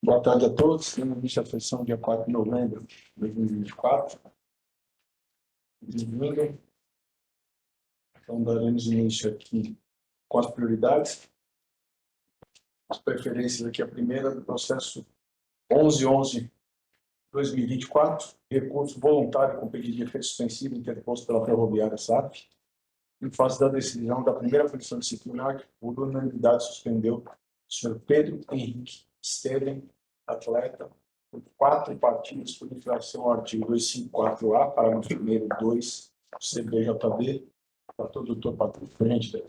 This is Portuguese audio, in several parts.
Boa tarde a todos. Temos início a sessão dia 4 de novembro de 2024. Domingo. Então, daremos início aqui com as prioridades. As preferências aqui, a primeira do processo 11.11/2024, recurso voluntário com pedido de efeito suspensivo interposto pela Ferroviária SAP, em face da decisão da primeira comissão disciplinar, que por unanimidade suspendeu o senhor Pedro Henrique Esteban, atleta, por 4 partidos por infração ao artigo 254-A, parágrafo 1º, 2, CBJD. Para todo o doutor Patrício, frente dele.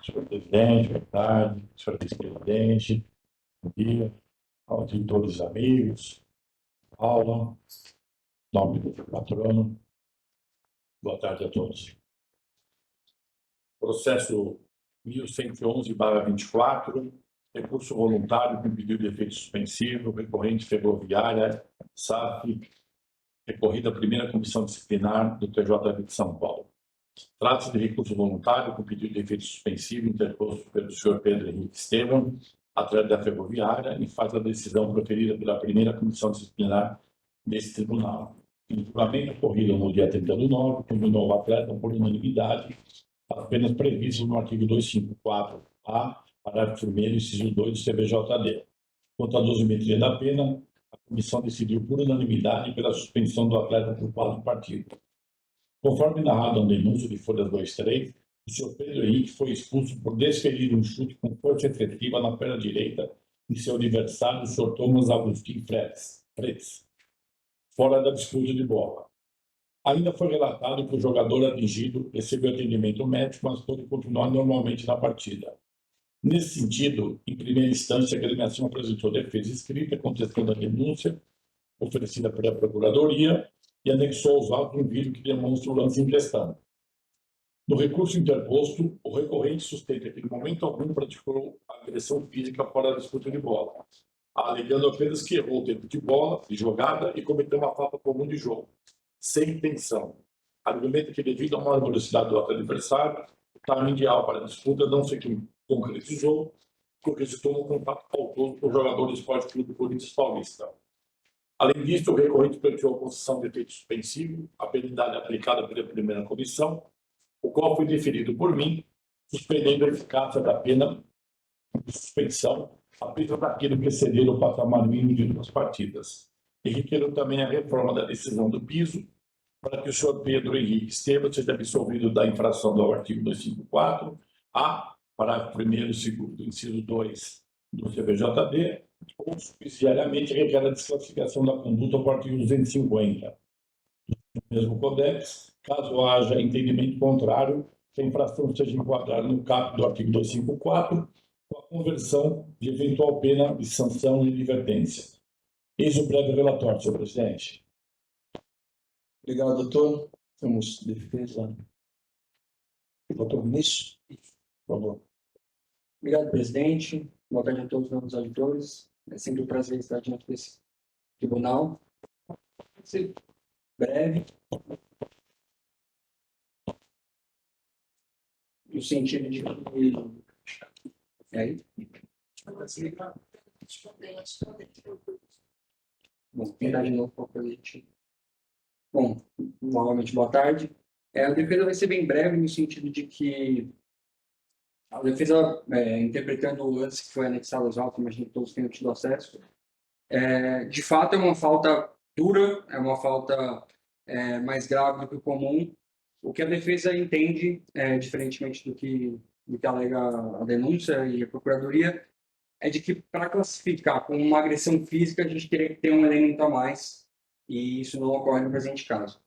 Senhor presidente, boa tarde. Senhor vice-presidente, bom dia. Auditores amigos, aula, nome do patrono, boa tarde a todos. Processo 1111/24, recurso voluntário com pedido de efeito suspensivo, recorrente ferroviária, SAF, recorrida à primeira comissão disciplinar do TJD de São Paulo. Trata-se de recurso voluntário com pedido de efeito suspensivo interposto pelo senhor Pedro Henrique Esteban, atleta da Ferroviária, em face da decisão proferida pela primeira comissão disciplinar desse tribunal. Em julgamento ocorrido no dia 30/9, condenou o atleta por unanimidade as penas previstas no artigo 254-A, parágrafo 1º, inciso 2 do CBJD. Quanto à dosimetria da pena, a comissão decidiu por unanimidade pela suspensão do atleta por 4 partidos. Conforme narrado no denúncio de folhas 2 e 3, o senhor Pedro Henrique foi expulso por desferir um chute com força efetiva na perna direita de seu adversário, o senhor Thomas Agustin Fretz, fora da disputa de bola. Ainda foi relatado que o jogador atingido recebeu atendimento médico, mas pôde continuar normalmente na partida. Nesse sentido, em primeira instância, a agremiação apresentou defesa escrita contestando a denúncia oferecida pela Procuradoria e anexou aos autos um vídeo que demonstra o lance em questão. No recurso interposto, o recorrente sustenta que, em momento algum, praticou agressão física fora da disputa de bola, alegando apenas que errou o tempo de bola, de jogada e cometeu uma falta comum de jogo, sem intenção. Argumenta que, devido a uma velocidade do adversário, o timing ideal para a disputa não se concretizou, porque se tornou um contato faltoso com o jogador do Esporte Clube do Corinthians Paulista. Além disso, o recorrente pleiteou a concessão de efeito suspensivo, a penalidade aplicada pela primeira comissão, o qual foi deferido por mim, suspendendo a eficácia da pena de suspensão apenas daquilo que exceder o patamar mínimo de 2 partidas. E requereu também a reforma da decisão do piso, para que o senhor Pedro Henrique Esteban seja absolvido da infração do artigo 254-A, parágrafo 1º, 2º, inciso 2 do CBJD, ou subsidiariamente requer a desclassificação da conduta por artigo 250 do mesmo Codex, caso haja entendimento contrário, que a infração seja enquadrada no caput do artigo 254, com a conversão de eventual pena de sanção e advertência. Eis o breve relatório, senhor presidente. Obrigado, doutor. Temos defesa. Doutor Vinícius, por favor. Obrigado, presidente. Boa tarde a todos os nossos auditores. É sempre um prazer estar diante desse tribunal. Vou ser breve. No sentido de que... aí? Bom, tentar de novo para a gente. Bom, novamente, boa tarde. A defesa vai ser bem breve, no sentido de que a defesa, interpretando o lance que foi anexado aos autos, imagino que todos tenham tido acesso, de fato é uma falta dura, é uma falta mais grave do que o comum. O que a defesa entende, diferentemente do que alega a denúncia e a Procuradoria, é de que para classificar como uma agressão física a gente teria que ter um elemento a mais, e isso não ocorre no presente caso.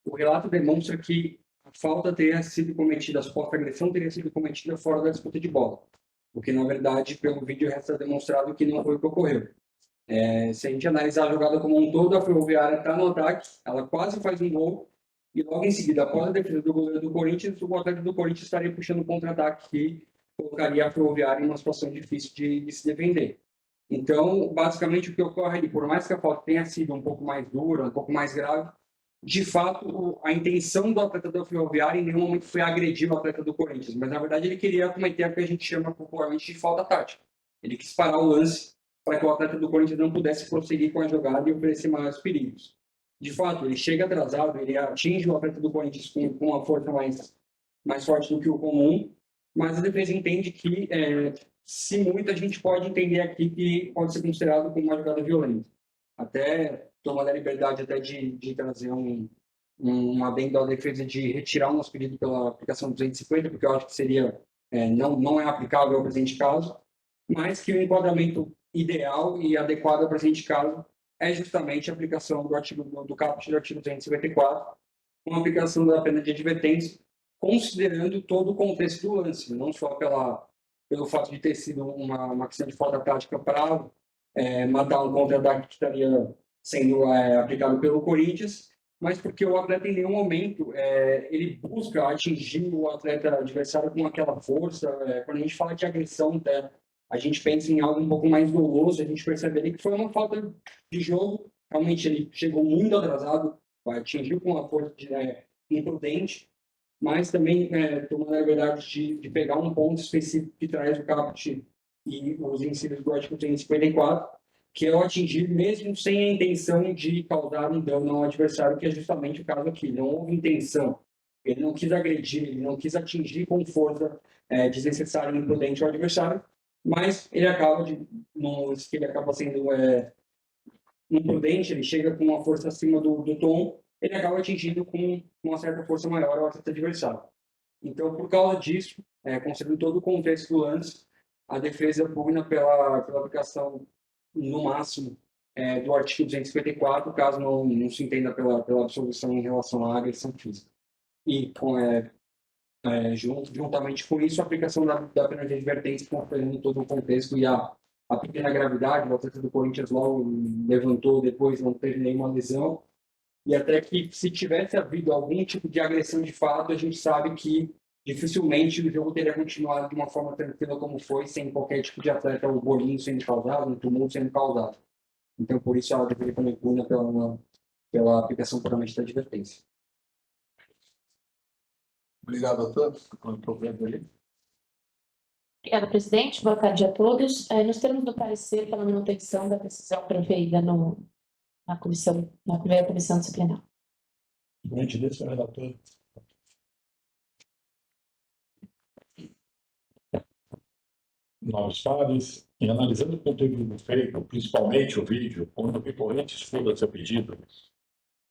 O relato demonstra que a falta teria sido cometida, a suposta agressão teria sido cometida fora da disputa de bola, porque na verdade pelo vídeo resta demonstrado que não foi o que ocorreu. Se a gente analisar a jogada como um todo, a Ferroviária está no ataque, ela quase faz um gol, e logo em seguida, após a defesa do goleiro do Corinthians, o atleta do Corinthians estaria puxando o contra-ataque que colocaria a Ferroviária em uma situação difícil de se defender. Então, basicamente, o que ocorre ali, por mais que a falta tenha sido um pouco mais dura, um pouco mais grave, de fato, a intenção do atleta da Ferroviária em nenhum momento foi agredir o atleta do Corinthians, mas na verdade ele queria cometer o que a gente chama popularmente de falta tática. Ele quis parar o lance para que o atleta do Corinthians não pudesse prosseguir com a jogada e oferecer maiores perigos. De fato, ele chega atrasado, ele atinge o atleta do Corinthians com uma força mais forte do que o comum, mas a defesa entende que, se muito, a gente pode entender aqui que pode ser considerado como uma jogada violenta. Até tomando a liberdade até de trazer um adendo à defesa de retirar o nosso pedido pela aplicação 250, porque eu acho que seria, não é aplicável ao presente caso, mas que o enquadramento ideal e adequado ao presente caso é justamente a aplicação do artigo do caput do artigo 254, com a aplicação da pena de advertência, considerando todo o contexto do lance, não só pelo fato de ter sido uma questão de falta tática para matar um contra-ataque que estaria sendo aplicado pelo Corinthians, mas porque o atleta em nenhum momento ele busca atingir o atleta adversário com aquela força. Quando a gente fala de agressão, a gente pensa em algo um pouco mais doloso, a gente percebe ali que foi uma falta de jogo, realmente ele chegou muito atrasado, atingiu com uma força imprudente, mas também tomando a liberdade de pegar um ponto específico que traz o caput e os incisos do artigo 354, que é o atingir mesmo sem a intenção de causar um dano ao adversário, que é justamente o caso aqui. Não houve intenção, ele não quis agredir, ele não quis atingir com força desnecessária e imprudente ao adversário, mas ele acaba ele acaba sendo imprudente, ele chega com uma força acima do tom, ele acaba atingindo com uma certa força maior ao atleta adversário. Então, por causa disso, considerando todo o contexto do lance, a defesa pugna pela aplicação, no máximo, do artigo 254, caso não se entenda pela absolvição em relação à agressão física. E, juntamente com isso, a aplicação da pena de advertência, considerando todo o contexto e a pequena gravidade, o atleta do Corinthians logo levantou, depois não teve nenhuma lesão, e até que, se tivesse havido algum tipo de agressão de fato, a gente sabe que dificilmente o jogo teria continuado de uma forma tranquila como foi, sem qualquer tipo de atleta, o bolinho sendo causado, um tumulto sendo causado. Então, por isso, ela deveria também puna pela aplicação puramente da advertência. Obrigado, doutor. Problema ali. Obrigada, presidente. Boa tarde a todos. Nos termos do parecer, pela manutenção da decisão proferida na primeira comissão disciplinar. Por gentileza, senhor relator. Nós Fares, em analisando o conteúdo do feito, principalmente o vídeo, onde o recorrente escuda seu pedido,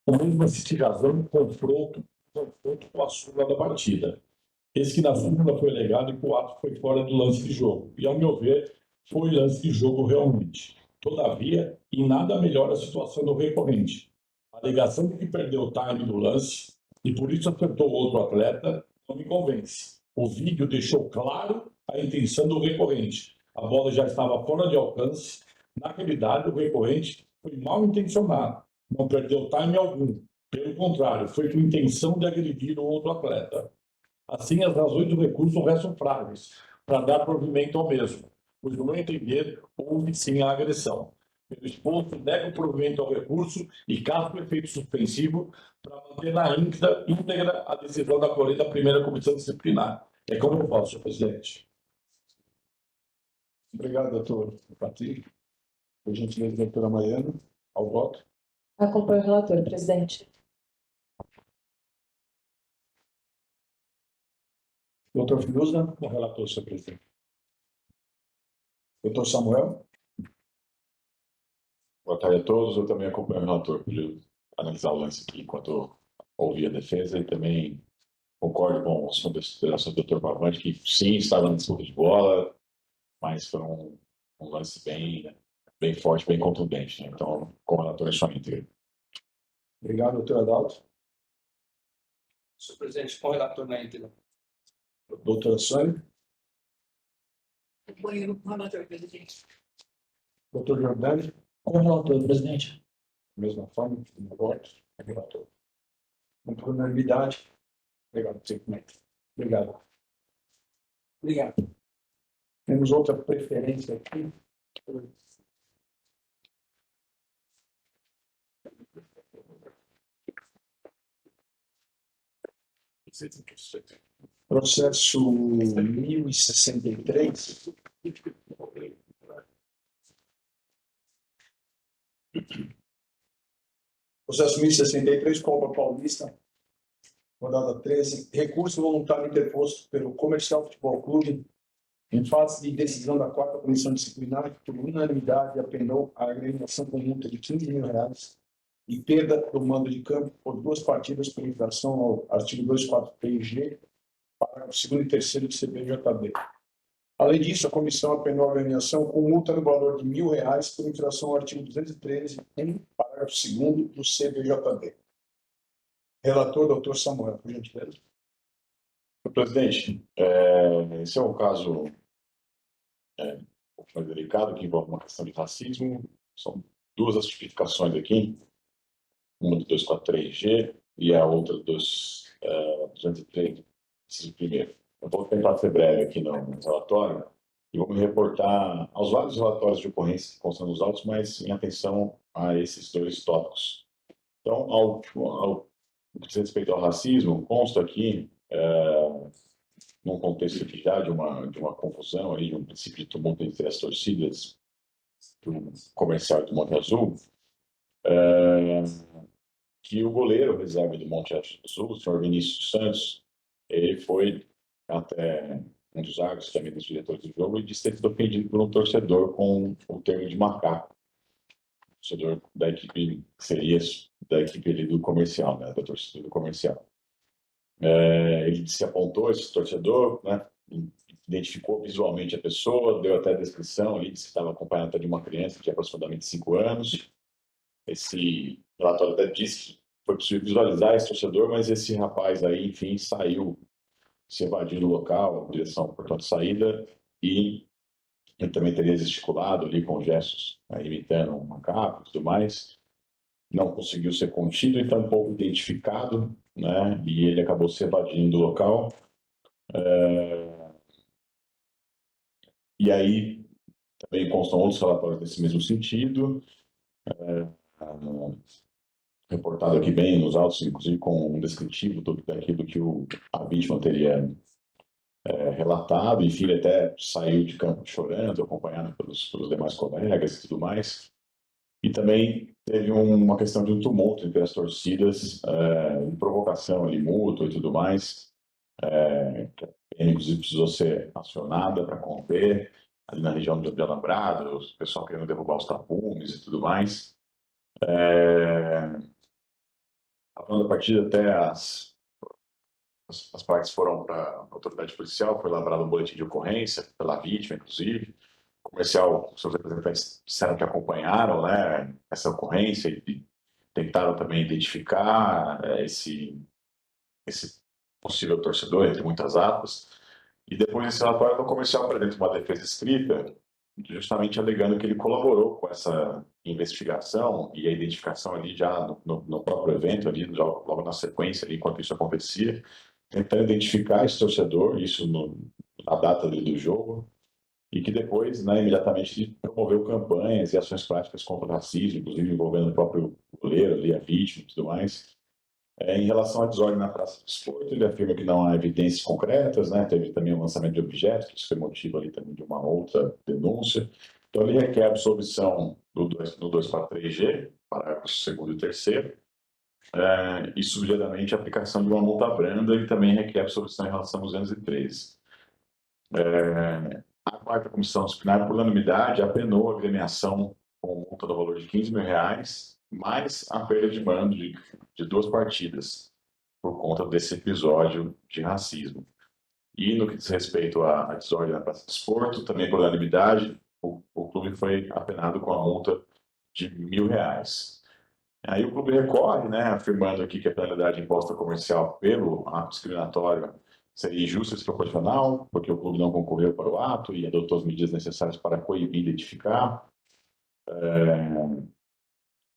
o mesmo assistir razão confronto com a súmula da partida. Esse que na súmula foi alegado e que o ato foi fora do lance de jogo. E, ao meu ver, foi lance de jogo realmente. Todavia, em nada melhora a situação do recorrente. A alegação de que perdeu o time do lance e por isso acertou outro atleta não me convence. O vídeo deixou claro a intenção do recorrente. A bola já estava fora de alcance. Na realidade, o recorrente foi mal intencionado. Não perdeu time algum. Pelo contrário, foi com intenção de agredir o outro atleta. Assim, as razões do recurso restam frágeis para dar provimento ao mesmo, pois, no meu entender, houve sim a agressão. Pelo exposto, nego o provimento ao recurso e caso do efeito suspensivo para manter na íntegra a decisão da colheita da primeira comissão disciplinar. É como eu faço, senhor presidente. Obrigado, doutor Patrício. Por gentileza, doutora Mariana, ao voto. Acompanho o relator, presidente. Doutor Fiuza, O relator, senhor presidente. doutor Samuel. Boa tarde a todos. Eu também acompanho o relator para analisar o lance aqui enquanto ouvi a defesa e também concordo com as considerações do Dr. Pavante, que sim, estava na disputa de bola, mas foi um lance bem forte, bem contundente. Né? Então, com o relator é só íntegra. Obrigado, doutor Adalto. Senhor presidente, com o relator na íntegra. Doutora Sônia. Acompanho o relator, presidente. Doutor Jordani. Com o relator, presidente. Mesma forma, no voto. Relator. Por unanimidade. Obrigado, senhor. Obrigado. Obrigado. Temos outra preferência aqui. Processo 1063. Processo 1063, Copa Paulista, rodada 13. Recurso voluntário interposto pelo Comercial Futebol Clube em fase de decisão da 4ª Comissão Disciplinar, que por unanimidade apenou a agremiação com multa de R$ 15.000 e perda do mando de campo por 2 partidas por infração ao artigo 243G, parágrafo 2º e 3º do CPJB. Além disso, a comissão apenou a agremiação com multa no valor de R$ 1.000 por infração ao artigo 213, parágrafo 2º do CPJB. Relator, doutor Samuel, por gentileza. Senhor presidente, esse é um caso um pouco mais delicado, que envolve uma questão de racismo. São 2 as tipificações aqui, uma do 243G e a outra dos 203, esse primeiro. Eu vou tentar ser breve aqui no relatório e vou me reportar aos vários relatórios de ocorrência que constam nos autos, mas em atenção a esses 2 tópicos. Então, ao que diz respeito ao racismo, consta aqui, num contexto aqui já de uma confusão, aí, de um princípio de tumulto entre as torcidas do Comercial e do Monte Azul, que o goleiro reserva do Monte Azul, o senhor Vinícius Santos, ele foi até um dos árbitros, também dos diretores do jogo, e disse ter sido ofendido por um torcedor com o termo de macaco. Torcedor da equipe, seria da equipe ali do Comercial, né, da torcida do Comercial. Ele se apontou, esse torcedor, né, identificou visualmente a pessoa, deu até a descrição ali, disse que estava acompanhado até de uma criança de aproximadamente 5 anos. Esse relatório até disse que foi possível visualizar esse torcedor, mas esse rapaz aí, enfim, saiu, se evadiu do local, direção ao portão de saída, e ele também teria gesticulado ali com gestos, imitando um macaco e tudo mais. Não conseguiu ser contido e tampouco identificado, né? E ele acabou se evadindo do local. E aí também constam outros relatórios nesse mesmo sentido, reportado aqui bem nos autos, inclusive com um descritivo daquilo que a vítima teria relatado. Enfim, ele até saiu de campo chorando, acompanhado pelos demais colegas e tudo mais. E também teve uma questão de um tumulto entre as torcidas, de provocação ali mútua e tudo mais, que a PM, inclusive, precisou ser acionada para conter, ali na região de Alambrado, o pessoal querendo derrubar os tapumes e tudo mais. Falando a partir até as partes foram para a autoridade policial, foi elaborado um boletim de ocorrência pela vítima, inclusive. O Comercial, os seus representantes disseram que acompanharam, né, essa ocorrência e tentaram também identificar esse possível torcedor, entre muitas aspas. E depois desse relatório, o Comercial apresenta uma defesa escrita, justamente alegando que ele colaborou com essa investigação e a identificação ali já no próprio evento, ali, logo na sequência, ali, enquanto isso acontecia, tentando identificar esse torcedor, isso na data do jogo, e que depois, né, imediatamente promoveu campanhas e ações práticas contra o racismo, inclusive envolvendo o próprio goleiro, ali, a vítima e tudo mais. Em relação à desordem na Praça do Desporto, ele afirma que não há evidências concretas, né? Teve também o lançamento de objetos, que isso foi motivo ali também de uma outra denúncia. Então, ele requer a absolvição no 243G, parágrafos 2º e 3º, e subsidiariamente a aplicação de uma multa branda, e também requer a absolvição em relação aos 213. A 4ª Comissão Disciplinar, por unanimidade, apenou a agremiação com multa do valor de R$ 15.000, mais a perda de mando de 2 partidas, por conta desse episódio de racismo. E no que diz respeito à desordem na Praça do Desporto, também por unanimidade, o clube foi apenado com a multa de R$ 1.000. Aí o clube recorre, né, afirmando aqui que a penalidade imposta comercial pelo ato discriminatório seria injusta e desproporcional, porque o clube não concorreu para o ato e adotou as medidas necessárias para coibir e identificar.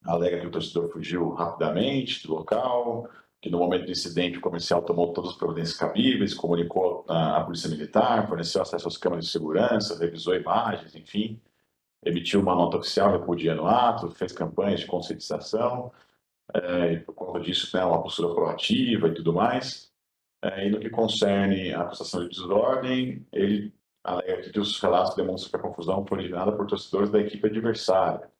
Alega que o torcedor fugiu rapidamente do local, que no momento do incidente o comercial tomou todas as providências cabíveis, comunicou à Polícia Militar, forneceu acesso às câmeras de segurança, revisou imagens, enfim, emitiu uma nota oficial repudiando o ato, fez campanhas de conscientização e por conta disso, né, uma postura proativa e tudo mais. E no que concerne a acusação de desordem, ele alega que os relatos demonstram que a confusão foi originada por torcedores da equipe adversária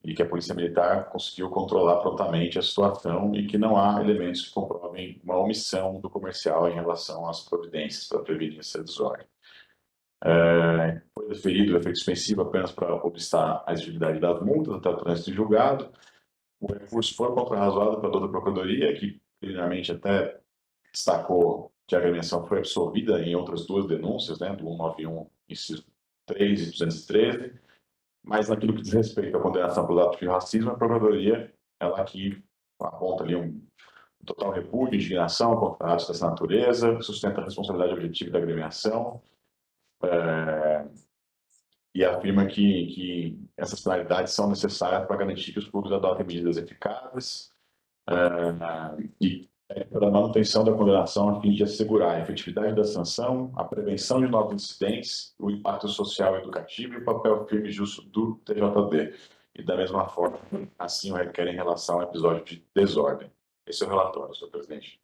e que a Polícia Militar conseguiu controlar prontamente a situação e que não há elementos que comprovem uma omissão do comercial em relação às providências para prevenir essa desordem. Foi deferido o efeito suspensivo apenas para obstar a exigibilidade das multas até o trânsito em julgado. O recurso foi contra-razoado pela toda a Procuradoria, que primeiramente até destacou que a agremiação foi absolvida em outras duas denúncias, né, do 191, inciso 3 e 213, mas naquilo que diz respeito à condenação por atos de racismo, a Procuradoria, ela aqui aponta ali um total repúdio, indignação contra atos dessa natureza, sustenta a responsabilidade objetiva da agremiação, e afirma que essas finalidades são necessárias para garantir que os clubes adotem medidas eficazes e para a manutenção da condenação a fim de assegurar a efetividade da sanção, a prevenção de novos incidentes, o impacto social e educativo e o papel firme e justo do TJD. E da mesma forma, assim o requer em relação ao episódio de desordem. Esse é o relatório, senhor presidente.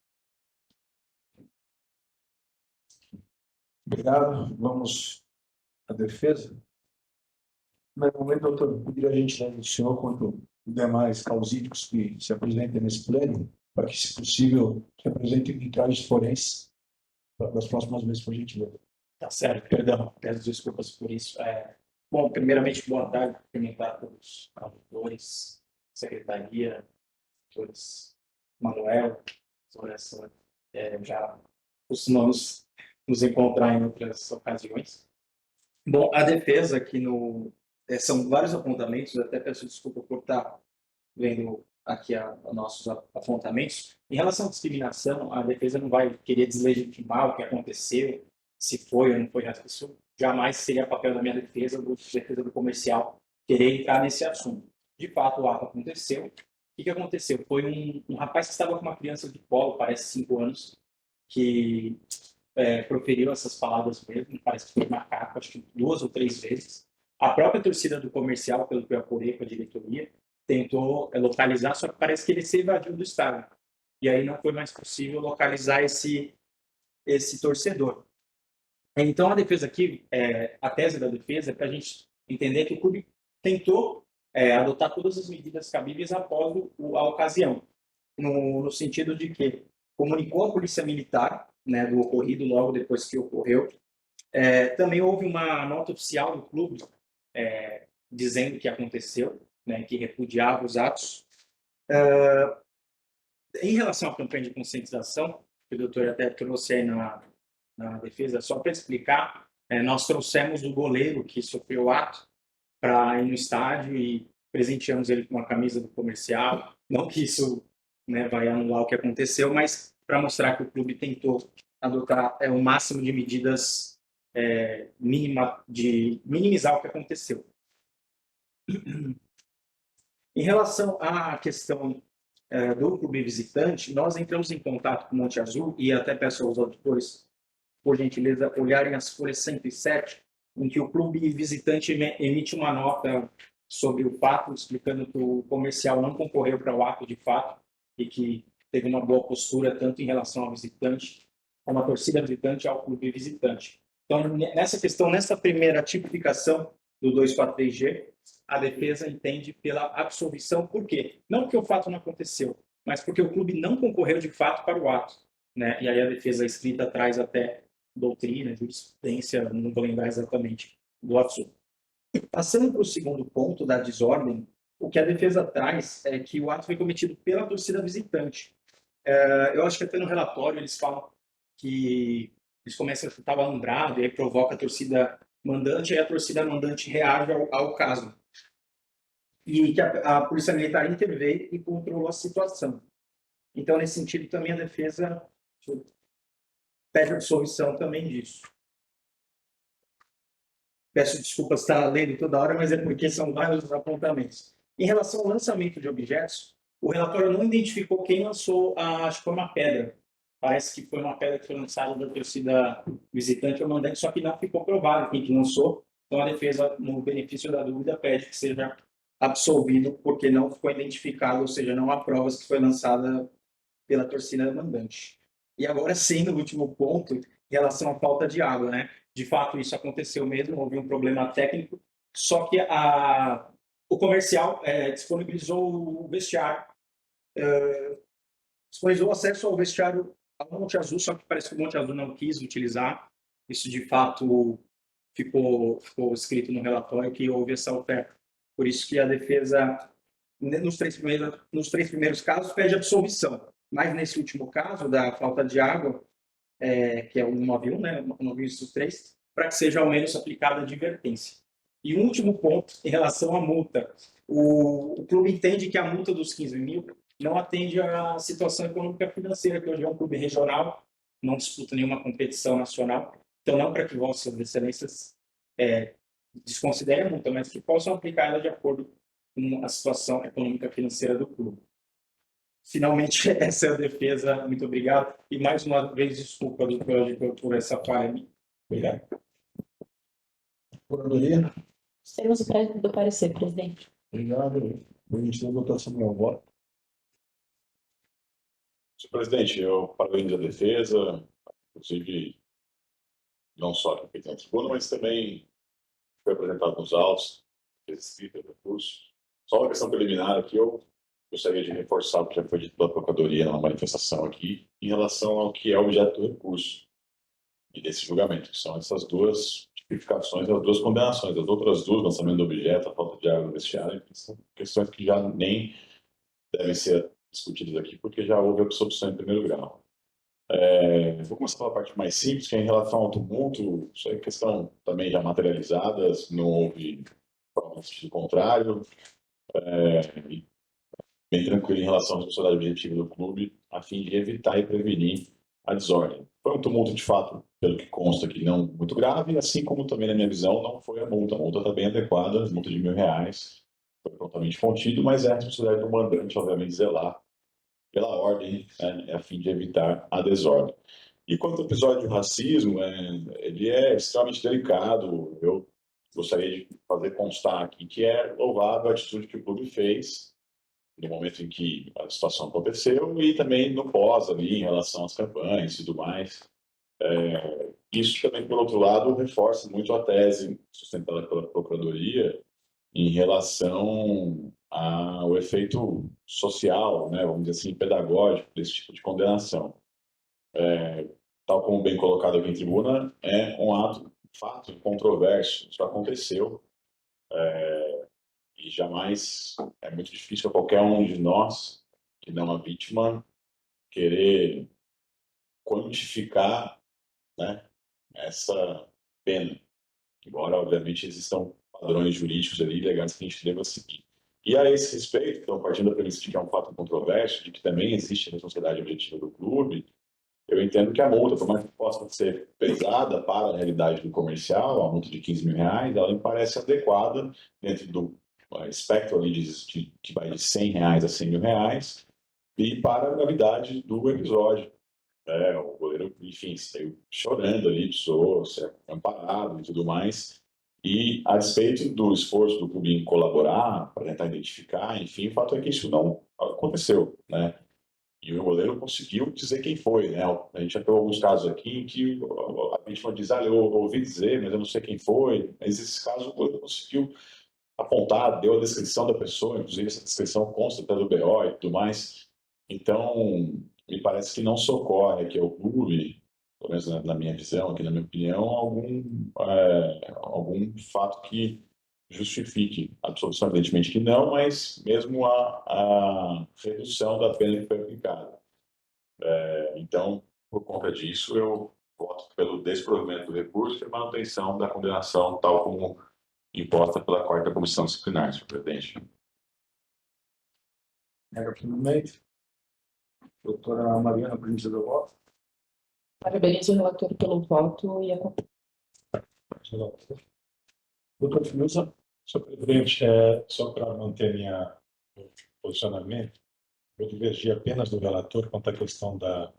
Obrigado. Vamos à defesa. No momento, doutor, pedir a gentileza do senhor quanto os demais causídicos que se apresentem nesse pleno, para que, se possível, se apresentem em trajes forenses das próximas vezes, por gentileza. Tá certo, perdão, peço desculpas por isso. Bom, primeiramente, boa tarde, cumprimentar a todos os auditores, secretaria, todos, Manuel, Florestan, já costumamos nos encontrar em outras ocasiões. Bom, a defesa aqui são vários apontamentos, eu até peço desculpa por estar vendo aqui nossos apontamentos. Em relação à discriminação, a defesa não vai querer deslegitimar o que aconteceu, se foi ou não foi racismo. Isso jamais seria papel da minha defesa, defesa do comercial, querer entrar nesse assunto. De fato, o ato aconteceu. O que aconteceu? Foi um rapaz que estava com uma criança de colo, parece 5 anos, que proferiu essas palavras mesmo, parece que foi macaco, acho que 2 ou 3 vezes. A própria torcida do comercial, pelo que eu apurei com a diretoria, tentou localizar, só que parece que ele se evadiu do estádio. E aí não foi mais possível localizar esse torcedor. Então, a defesa aqui, a tese da defesa é para a gente entender que o clube tentou adotar todas as medidas cabíveis após a ocasião, no sentido de que comunicou à Polícia Militar, né, do ocorrido logo depois que ocorreu. Também houve uma nota oficial do clube dizendo o que aconteceu, né, que repudiava os atos. Em relação à campanha de conscientização, que o doutor até trouxe aí na defesa, só para explicar, nós trouxemos o goleiro que sofreu o ato para ir no estádio e presenteamos ele com uma camisa do comercial. Não que isso, né, vai anular o que aconteceu, mas para mostrar que o clube tentou adotar o máximo de medidas de minimizar o que aconteceu. Em relação à questão do clube visitante, nós entramos em contato com o Monte Azul e até peço aos auditores, por gentileza, olharem as folhas 107, em que o clube visitante emite uma nota sobre o fato, explicando que o comercial não concorreu para o ato de fato e que teve uma boa postura tanto em relação ao visitante, como a torcida visitante ao clube visitante. Então, nessa questão, nessa primeira tipificação do 243G, a defesa entende pela absolvição. Por quê? Não porque o fato não aconteceu, mas porque o clube não concorreu de fato para o ato, né? E aí a defesa escrita traz até doutrina, jurisprudência, não vou lembrar exatamente do assunto. Passando para o segundo ponto da desordem, o que a defesa traz é que o ato foi cometido pela torcida visitante. Eu acho que até no relatório eles falam que eles começam a chutar o alambrado e aí provoca a torcida mandante, e a torcida mandante reage ao caso. E que a Polícia Militar interveio e controlou a situação. Então, nesse sentido, também a defesa pede absolvição também disso. Peço desculpas estar lendo toda hora, mas é porque são vários apontamentos. Em relação ao lançamento de objetos, o relatório não identificou quem lançou, acho que foi uma pedra. Parece que foi uma pedra que foi lançada da torcida visitante ou mandante, só que não ficou provado quem que lançou. Então, a defesa, no benefício da dúvida, pede que seja absolvido porque não ficou identificado, ou seja, não há provas que foi lançada pela torcida mandante. E agora sim, no último ponto, em relação à falta de água, né? De fato, isso aconteceu mesmo, houve um problema técnico, só que o comercial disponibilizou o vestiário, disponibilizou acesso ao vestiário ao Monte Azul, só que parece que o Monte Azul não quis utilizar. Isso, de fato, ficou escrito no relatório que houve essa oferta. Por isso que a defesa, nos três primeiros casos, pede absolvição. Mas nesse último caso, da falta de água, que é o 191, né, 191 para que seja ao menos aplicada a advertência. E um último ponto, em relação à multa. O clube entende que a multa dos 15 mil não atende à situação econômica financeira, que hoje é um clube regional, não disputa nenhuma competição nacional. Então, não para que vossas excelências desconsiderem a multa, mas que possam aplicar ela de acordo com a situação econômica financeira do clube. Finalmente, essa é a defesa. Muito obrigado. E mais uma vez, desculpa, doutor, por essa falha. Obrigado. Procuradoria? Os termos do parecer, presidente. Obrigado. Permitido a votação do meu voto. Senhor presidente, eu parabenizo a defesa, inclusive, não só aqui feito na tribuna, mas também foi apresentado nos autos, escrito no recurso. Só uma questão preliminar aqui, eu gostaria de reforçar o que já foi dito pela Procuradoria na manifestação aqui, em relação ao que é objeto do recurso e desse julgamento, que são essas duas tipificações, as duas condenações. As outras duas, lançamento do objeto, a falta de água no vestiário, são questões que já nem devem ser discutidas aqui, porque já houve absorção em primeiro grau. Vou começar pela parte mais simples, que é em relação ao tumulto. Isso é questão também já materializadas, não houve prova no sentido contrário, bem tranquilo em relação à responsabilidade objetiva do clube, a fim de evitar e prevenir a desordem. Foi um tumulto, de fato, pelo que consta aqui, não muito grave, assim como também, na minha visão, não foi a multa. A multa está bem adequada, a multa de R$1.000 foi prontamente contido, mas é a responsabilidade do mandante, obviamente, zelar pela ordem, a fim de evitar a desordem. E quanto ao episódio de racismo, ele é extremamente delicado. Eu gostaria de fazer constar aqui que é louvável a atitude que o clube fez no momento em que a situação aconteceu e também no pós ali, em relação às campanhas e tudo mais. Isso também, por outro lado, reforça muito a tese sustentada pela Procuradoria em relação ao efeito social, né, vamos dizer assim, pedagógico desse tipo de condenação. Tal como bem colocado aqui em tribuna, é um fato controverso. Isso aconteceu e jamais é muito difícil a qualquer um de nós, que não é vítima, querer quantificar, né, essa pena. Embora, obviamente, existam padrões jurídicos ali legais que a gente deva seguir. E a esse respeito, então, partindo da premissa de que é um fato controverso, de que também existe a responsabilidade objetiva do clube, eu entendo que a multa, por mais que possa ser pesada para a realidade do comercial, a multa de R$15.000, ela me parece adequada dentro do espectro ali que vai de R$100 a R$100.000 e para a gravidade do episódio. O goleiro, enfim, saiu chorando ali, precisou ser amparado e tudo mais. E, a despeito do esforço do clube em colaborar, para tentar identificar, enfim, o fato é que isso não aconteceu, né? E o goleiro conseguiu dizer quem foi, né? A gente já teve alguns casos aqui em que a vítima diz, eu ouvi dizer, mas eu não sei quem foi. Mas esses casos o goleiro conseguiu apontar, deu a descrição da pessoa, inclusive essa descrição consta pelo BO e tudo mais. Então, me parece que não socorre aqui ao clube, pelo menos na minha visão, aqui na minha opinião, algum fato que justifique a absolvição, evidentemente que não, mas mesmo a redução da pena que foi aplicada. Então, por conta disso, eu voto pelo desprovimento do recurso e manutenção da condenação, tal como imposta pela 4ª Comissão Disciplinar, senhor presidente. Finalmente. Doutora Mariana, permitido do voto. Parabenizo o relator pelo voto e a Doutor Fiuza. Senhor presidente, só para manter meu posicionamento, eu divergi apenas do relator quanto à questão da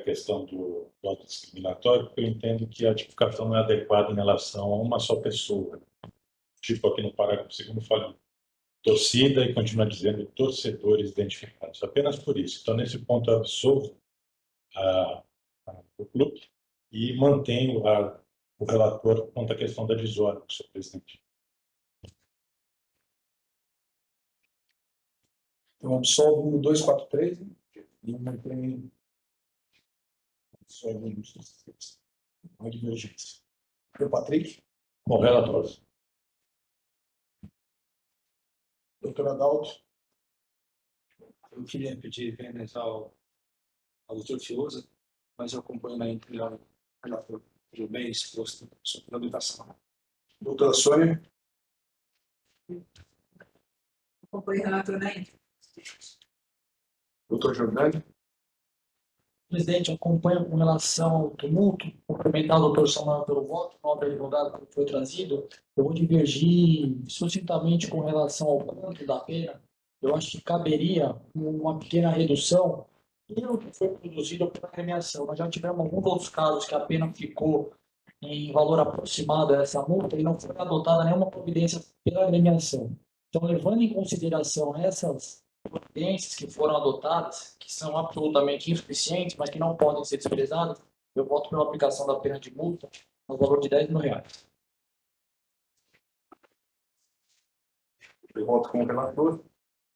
questão do voto discriminatório, porque eu entendo que a tipificação não é adequada em relação a uma só pessoa. Tipo aqui no parágrafo 2º fala torcida e continua dizendo torcedores identificados. Apenas por isso. Então, nesse ponto, eu absolvo o clube e mantenho o relator quanto à questão da desordem, senhor presidente. Então, absolvo no 243, né? E mantém só uma divergência. O Patrick, Com o relator. doutor Adalto, Eu queria pedir vênias ao doutor Fiuza, mas eu acompanho na integral relator pelo bem exposto sobre a votação. doutora Sônia, Acompanho o relator na íntegra. doutor Jordani, Presidente, acompanho com relação ao tumulto, cumprimentar o doutor Samuel pelo voto, nobre advogado que foi trazido. Eu vou divergir sucintamente com relação ao quanto da pena. Eu acho que caberia uma pequena redução pelo que foi produzido pela agremiação. Nós já tivemos alguns outros casos que a pena ficou em valor aproximado a essa multa e não foi adotada nenhuma providência pela agremiação. Então, levando em consideração essas providências que foram adotadas, que são absolutamente insuficientes, mas que não podem ser desprezadas, eu voto pela aplicação da pena de multa no valor de R$10.000. eu voto com o relator.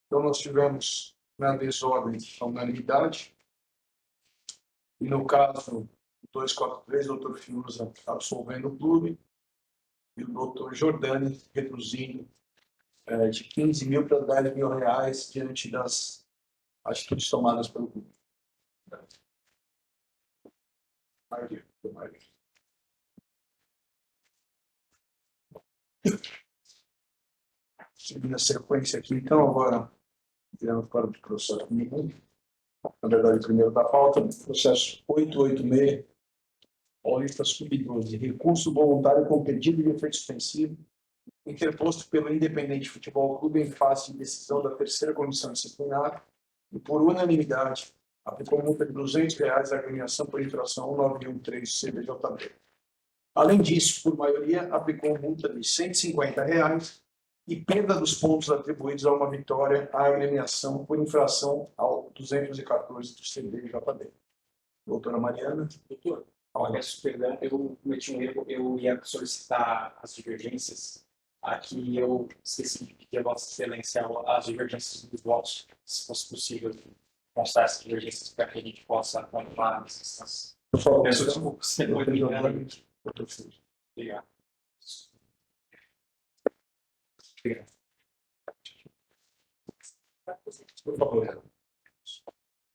Então, nós tivemos na desordem a unanimidade. E no caso 243, o doutor Fiuza absolvendo o clube e o doutor Jordani reduzindo de 15 mil para 10 mil reais diante das atitudes tomadas pelo clube. Seguindo a sequência aqui, então, agora, virando para o processo comum, na verdade, primeiro da pauta, processo 886, Paulista Sub-12, recurso voluntário com pedido de efeito suspensivo, interposto pelo Independente Futebol Clube em face de decisão da terceira comissão disciplinar e, por unanimidade, aplicou multa de R$200 à agremiação por infração 1913 CBJB. Além disso, por maioria, aplicou multa de R$150 e perda dos pontos atribuídos a uma vitória à agremiação por infração ao 214 do CBJB. Doutora Mariana. Doutor, peço perdão, eu cometi um erro, eu ia solicitar as divergências. Aqui eu esqueci de pedir a Vossa Excelência as divergências dos votos, se fosse possível constar essas divergências para que a gente possa pontuar nessa instância. Por favor, Peço desculpa. Obrigado. Por favor.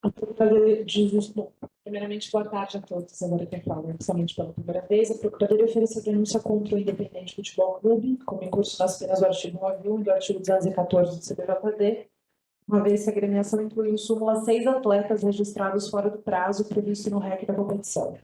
A Procuradoria de Justiça. Bom, primeiramente, boa tarde a todos. Agora que eu falo, oficialmente pela primeira vez, a Procuradoria ofereceu denúncia contra o Independente Futebol Clube, como incurso nas penas do artigo 9.1 e do artigo 214 do CBJD, uma vez que a agremiação inclui em súmula 6 atletas registrados fora do prazo previsto no REC da competição.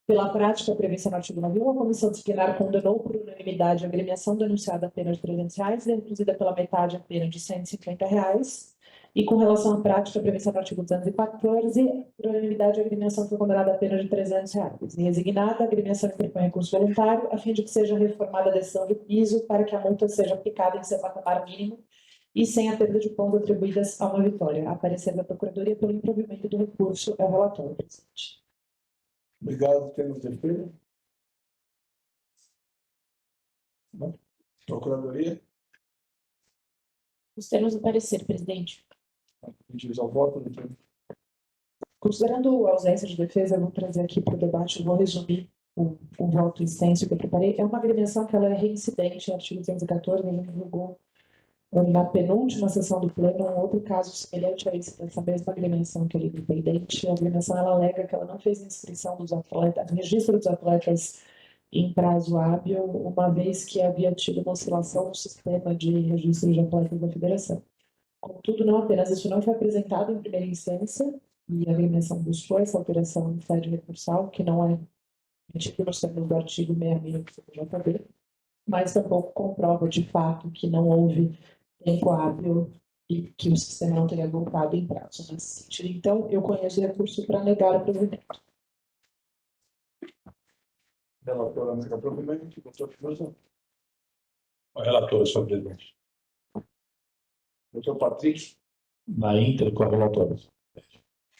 Pela prática prevista no artigo 9.1, a comissão disciplinar condenou por unanimidade a agremiação denunciada a pena de R$300 e reduzida pela metade a pena de R$150. E com relação à prática prevista no artigo 214, por unanimidade a agremiação foi condenada a pena de R$300. E resignada, a agremiação interpõe recurso voluntário a fim de que seja reformada a decisão de piso para que a multa seja aplicada em seu patamar mínimo e sem a perda de pontos atribuídas a uma vitória. A parecer da Procuradoria pelo improvimento do recurso é o relatório, presidente. Obrigado, temos defesa. Procuradoria, Os termos do parecer, presidente. pedidos ao voto. Doutor. Considerando a ausência de defesa, eu vou trazer aqui para o debate, eu vou resumir o voto extenso que eu preparei. É uma agremiação que ela é reincidente, artigo 214, a gente julgou na penúltima sessão do pleno um outro caso semelhante a esse, dessa mesma agremiação que ele é pendente. A agremiação ela alega que ela não fez inscrição dos atletas, registro dos atletas em prazo hábil, uma vez que havia tido uma oscilação no sistema de registro de atletas da federação. Contudo, não apenas isso não foi apresentado em primeira instância, e a agremiação buscou essa alteração em sede recursal, que não é metido nos termos do artigo 66 do CPJB, mas tampouco comprova de fato que não houve tempo hábil e que o sistema não teria voltado em prazo nesse sentido. Então, eu conheço o recurso para negar o provimento. Relator, nega provimento. Doutor Fiuza. O relator, senhor presidente. Doutor Patrício, Na íntegra com a relatora.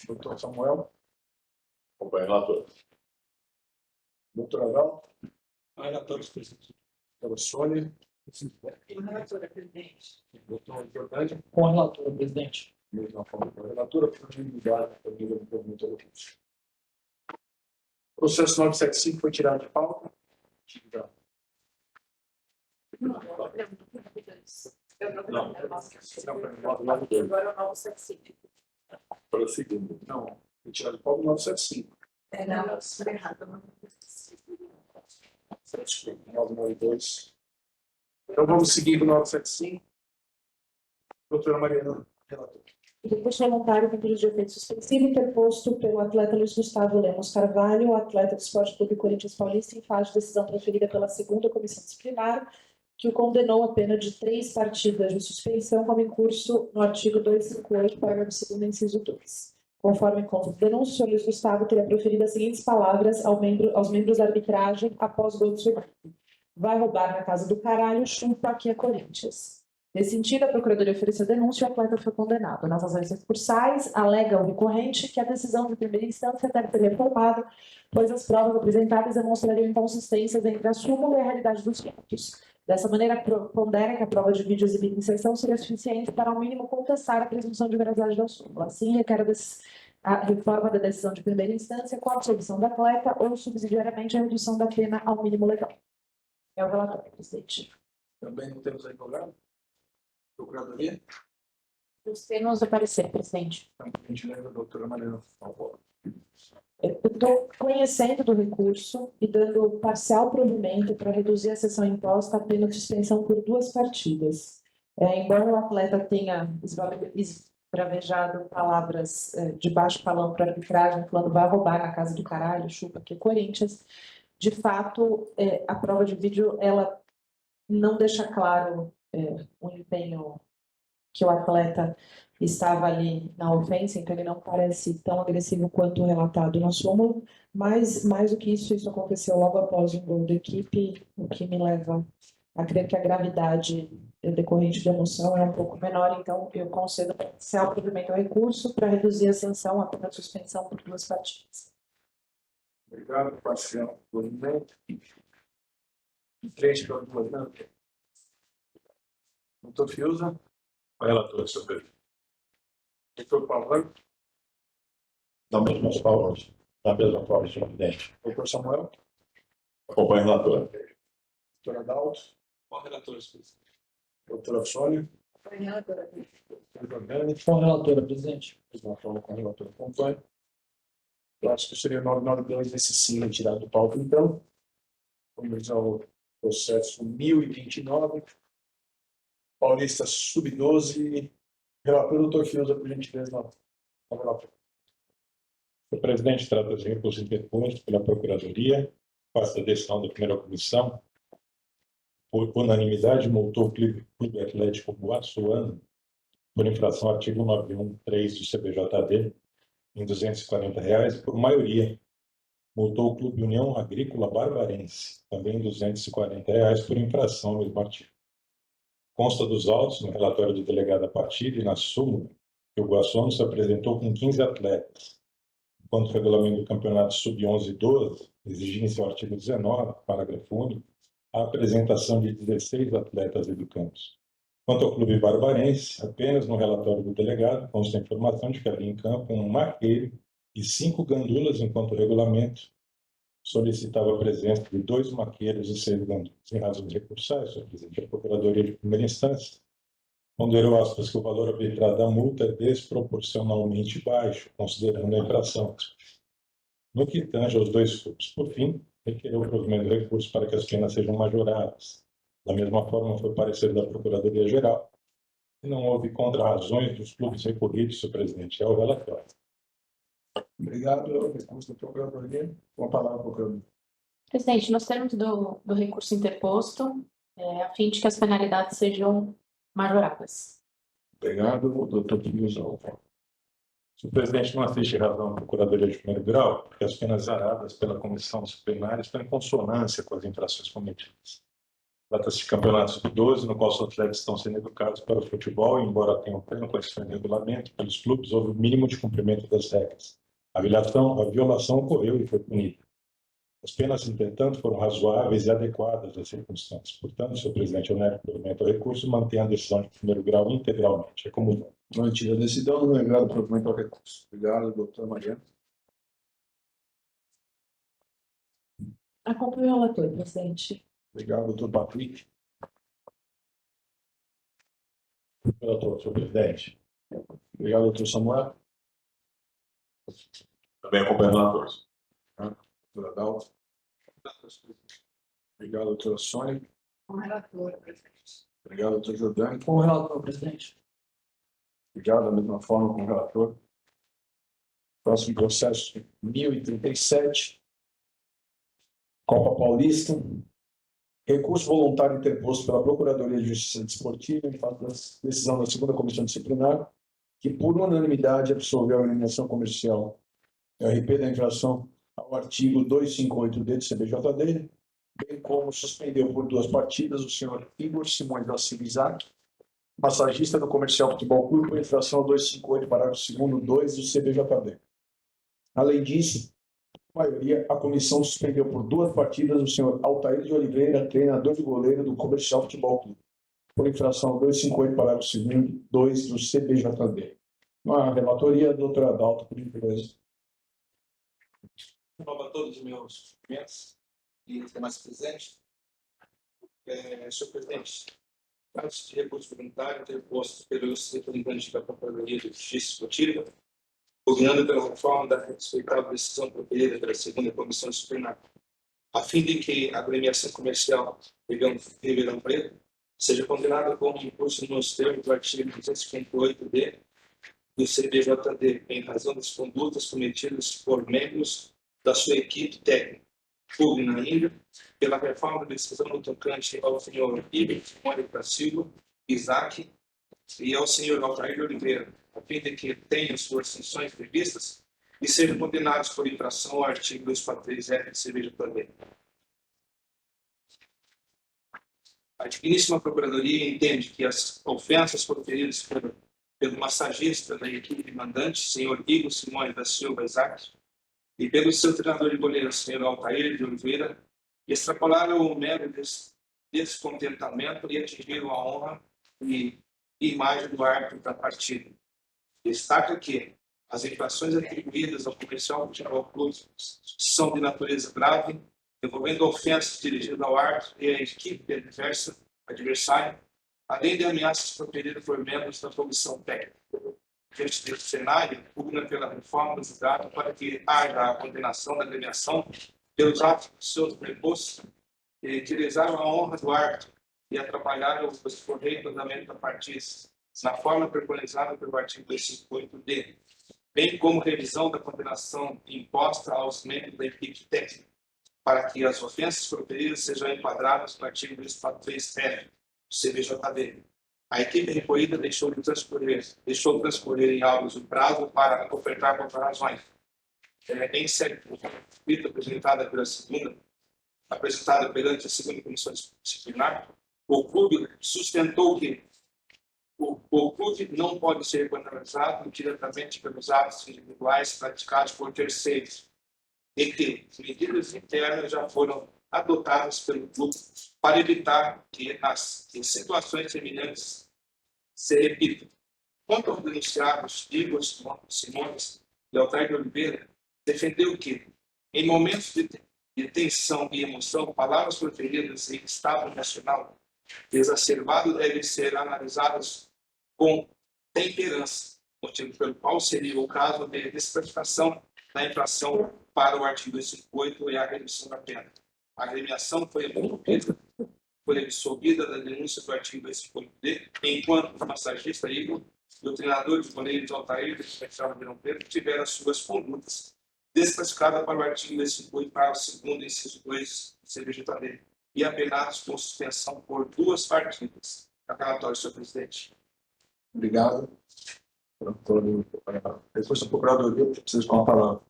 doutor Samuel, Acompanho o relator. doutor Adalto, Relatores, presidente. doutora Sônia, Relatora, presidente. doutor Jordânia, Com a relatora, presidente. mesma forma da relatora, por unanimidade, pelo nível do movimento do recurso. O processo 975 foi tirado de pauta. Agora o 975. Para o segundo. Não, foi tirado de pauta o 975. Não, estou errado. Desculpa, 992. Então vamos seguir com o 975. Doutora Mariana, relator. Recurso voluntário com pedido de efeito suspensivo interposto pelo atleta Luiz Gustavo Lemos Carvalho, atleta do Esporte Clube Corinthians Paulista, em fase de decisão preferida pela segunda comissão disciplinar, que o condenou a pena de 3 partidas de suspensão, como em curso no artigo 258, parágrafo 2º, inciso 2. Conforme consta do denúncio, o senhor Luiz Gustavo teria proferido as seguintes palavras aos membros da arbitragem após o gol do seu equipe: vai roubar na casa do caralho, chupa aqui é Corinthians. Nesse sentido, a Procuradoria ofereceu denúncia e o atleta foi condenado. Nas ações recursais, alega o recorrente que a decisão de primeira instância deve ser reformada, pois as provas apresentadas demonstrariam inconsistências entre a súmula e a realidade dos fatos. Dessa maneira, pondera que a prova de vídeo exibida em sessão seria suficiente para, ao mínimo, contestar a presunção de veracidade da súmula. Assim, requer a reforma da decisão de primeira instância com a absolvição do atleta ou, subsidiariamente, a redução da pena ao mínimo legal. É o relatório, presidente. Também não temos advogado? Procuradoria? Os termos do parecer, presidente. Então, a gente lembra a doutora Mariana, por favor. Eu estou conhecendo do recurso e dando parcial provimento para reduzir a sessão imposta a pena de suspensão por 2 partidas. Embora o atleta tenha esbravejado palavras de baixo calão para arbitragem, falando vai roubar na casa do caralho, chupa aqui Corinthians, de fato, a prova de vídeo ela não deixa claro o empenho que o atleta estava ali na ofensa, então ele não parece tão agressivo quanto relatado na súmula, mas mais do que isso aconteceu logo após um gol da equipe, o que me leva a crer que a gravidade decorrente da emoção é um pouco menor, então eu concedo parcial provimento ao recurso para reduzir a sanção à pena de suspensão por 2 partidas. Obrigado, parcial provimento. 3 para 2, não. Doutor Fiuza, Relator, senhor presidente. doutor Paulo, Da mesma forma, senhor presidente. doutor Samuel, Acompanho o relator. doutor Adalto, Com relatores, presidente. doutora Sônia, Relatora. doutor Jordânia, Com a relatora, presidente. mesma forma com o relator acompanha. Eu acho que seria 992 esse sim retirado do pauta, então. Vamos ao processo 1029. Paulista Sub-12. Relator, doutor Fiuza, por gentileza, não. Relator. O presidente trata de recurso interposto pela Procuradoria, face da decisão da primeira comissão, por unanimidade, multou o Clube Atlético Boaçuano por infração ao artigo 913 do CPJD em R$ 240 e, por maioria, multou o Clube União Agrícola Barbarense, também em R$ 240 por infração ao mesmo artigo. Consta dos autos, no relatório do delegado da partida e na súmula, que o Boaçuano se apresentou com 15 atletas, enquanto o regulamento do campeonato sub-11 e 12 exigia em seu artigo 19, parágrafo único, a apresentação de 16 atletas educandos. Quanto ao Clube Barbarense, apenas no relatório do delegado consta a informação de que havia em campo um marqueiro e 5 gandulas, enquanto o regulamento solicitava a presença de 2 maqueiros e 6 gandulas. Em razões recursais, senhor presidente, a Procuradoria de Primeira Instância ponderou, aspas, que o valor arbitrado da multa é desproporcionalmente baixo, considerando a infração. No que tange aos 2 furtos, por fim, requereu o provimento do recurso para que as penas sejam majoradas. Da mesma forma, foi parecer da Procuradoria-Geral e não houve contrarrazões dos clubes recorridos, senhor presidente. É o relatório. Obrigado. Recurso da Procuradoria. Com a palavra, procurador. Presidente, nos termos do recurso interposto, a fim de que as penalidades sejam majoradas. Obrigado, doutor Fiuza. Se o presidente não assiste razão à Procuradoria de Primeiro Grau, porque as penas zeradas pela comissão disciplinar estão em consonância com as infrações cometidas. Trata-se de campeonatos sub-12, no qual os atletas estão sendo educados para o futebol, embora tenham pleno conhecimento do regulamento, pelos clubes houve o mínimo de cumprimento das regras. A violação ocorreu e foi punida. As penas, entretanto, foram razoáveis e adequadas às circunstâncias. Portanto, senhor presidente, eu nego provimento ao recurso e mantenho a decisão de primeiro grau integralmente. É como Mantida a decisão, não é negado provimento ao recurso. Obrigado, doutora Mariana. Acompanho o relator, presidente. Obrigado, doutor Patrick. relator, senhor presidente. Obrigado, doutor Samuel. Também acompanho o relator. Doutora Dalva. Obrigado, doutora Sônia. Com relatora, presidente. Obrigado, doutor Jordânico. Com o relator, presidente. Obrigado, da mesma forma com o relator. Próximo processo, 1037. Copa Paulista. Recurso voluntário interposto pela Procuradoria de Justiça Desportiva em face da decisão da segunda comissão disciplinar, que por unanimidade absolveu a eliminação comercial RP da infração ao artigo 258D do CBJD, bem como suspendeu por 2 partidas o senhor Igor Simões da Silva Isaac, massagista do Comercial Futebol Clube, por infração ao 258, parágrafo 2º, 2 do CBJD. Além disso, a maioria, a comissão suspendeu por 2 partidas o senhor Altair de Oliveira, treinador de goleiro do Comercial Futebol Clube, por infração ao 258, parágrafo 2º, 2 do CBJD. Na relatoria, a doutora Adalto, por gentileza. Prova todos os meus documentos e os demais presentes. Senhor presidente, trata-se de recurso voluntário interposto pelo representante da Procuradoria de Justiça Esportiva, pugnando pela reforma da respeitável decisão proferida pela segunda comissão disciplinar, a fim de que a agremiação comercial Ribeirão Preto seja condenada como recurso nos termos do artigo 258-D do CBJD, em razão das condutas cometidas por membros da sua equipe técnica, pugna ainda pela reforma da decisão no tocante ao senhor Igor Simões da Silva Isaac e ao senhor Altair de Oliveira, a fim de que tenham suas sanções previstas e sejam condenados por infração ao artigo 243-F do CBJD. A digníssima Procuradoria entende que as ofensas proferidas pelo massagista da equipe mandante, senhor Igor Simões da Silva Isaac, e pelo seu treinador de goleiro, senhor Altair de Oliveira, extrapolaram o mero descontentamento e atingiram a honra e imagem do árbitro da partida. Destaca que as infrações atribuídas ao Comercial Futebol Clube são de natureza grave, envolvendo ofensas dirigidas ao árbitro e à equipe adversária, além de ameaças proferidas por membros da comissão técnica. Diante desse cenário, pugna pela reforma do julgado para que haja a condenação da agremiação pelos atos de seus prepostos que utilizaram a honra do árbitro e atrapalharam o correto andamento da partida, na forma preconizada pelo artigo 258-D, bem como revisão da condenação imposta aos membros da equipe técnica, para que as ofensas proferidas sejam enquadradas no artigo 243-F do CBJD. A equipe recorrida deixou transcorrer em autos o prazo para ofertar contra razões. Em série apresentada perante a segunda comissão disciplinar, o clube sustentou que o clube não pode ser penalizado diretamente pelos atos individuais praticados por terceiros e que medidas internas já foram adotadas pelo clube para evitar que em situações semelhantes se repitam. Quanto aos denunciados Igor Simões e Altair de Oliveira, defendeu que, em momentos de tensão e emoção, palavras proferidas em estado nacional exacerbado devem ser analisadas com temperança, motivo pelo qual seria o caso de desqualificação da infração para o artigo 258 e a redução da pena. A agremiação foi absolvida da denúncia do artigo 258-D, enquanto o massagista Igor e o treinador de goleiro de Altair do Comercial Ribeirão Preto tiveram suas condutas desclassificadas para o artigo 258, parágrafo 2º, inciso 2 do CBJD, e apenados com suspensão por 2 partidas. Aclaratório, senhor presidente. Obrigado. Depois da Procuradoria, preciso com a palavra.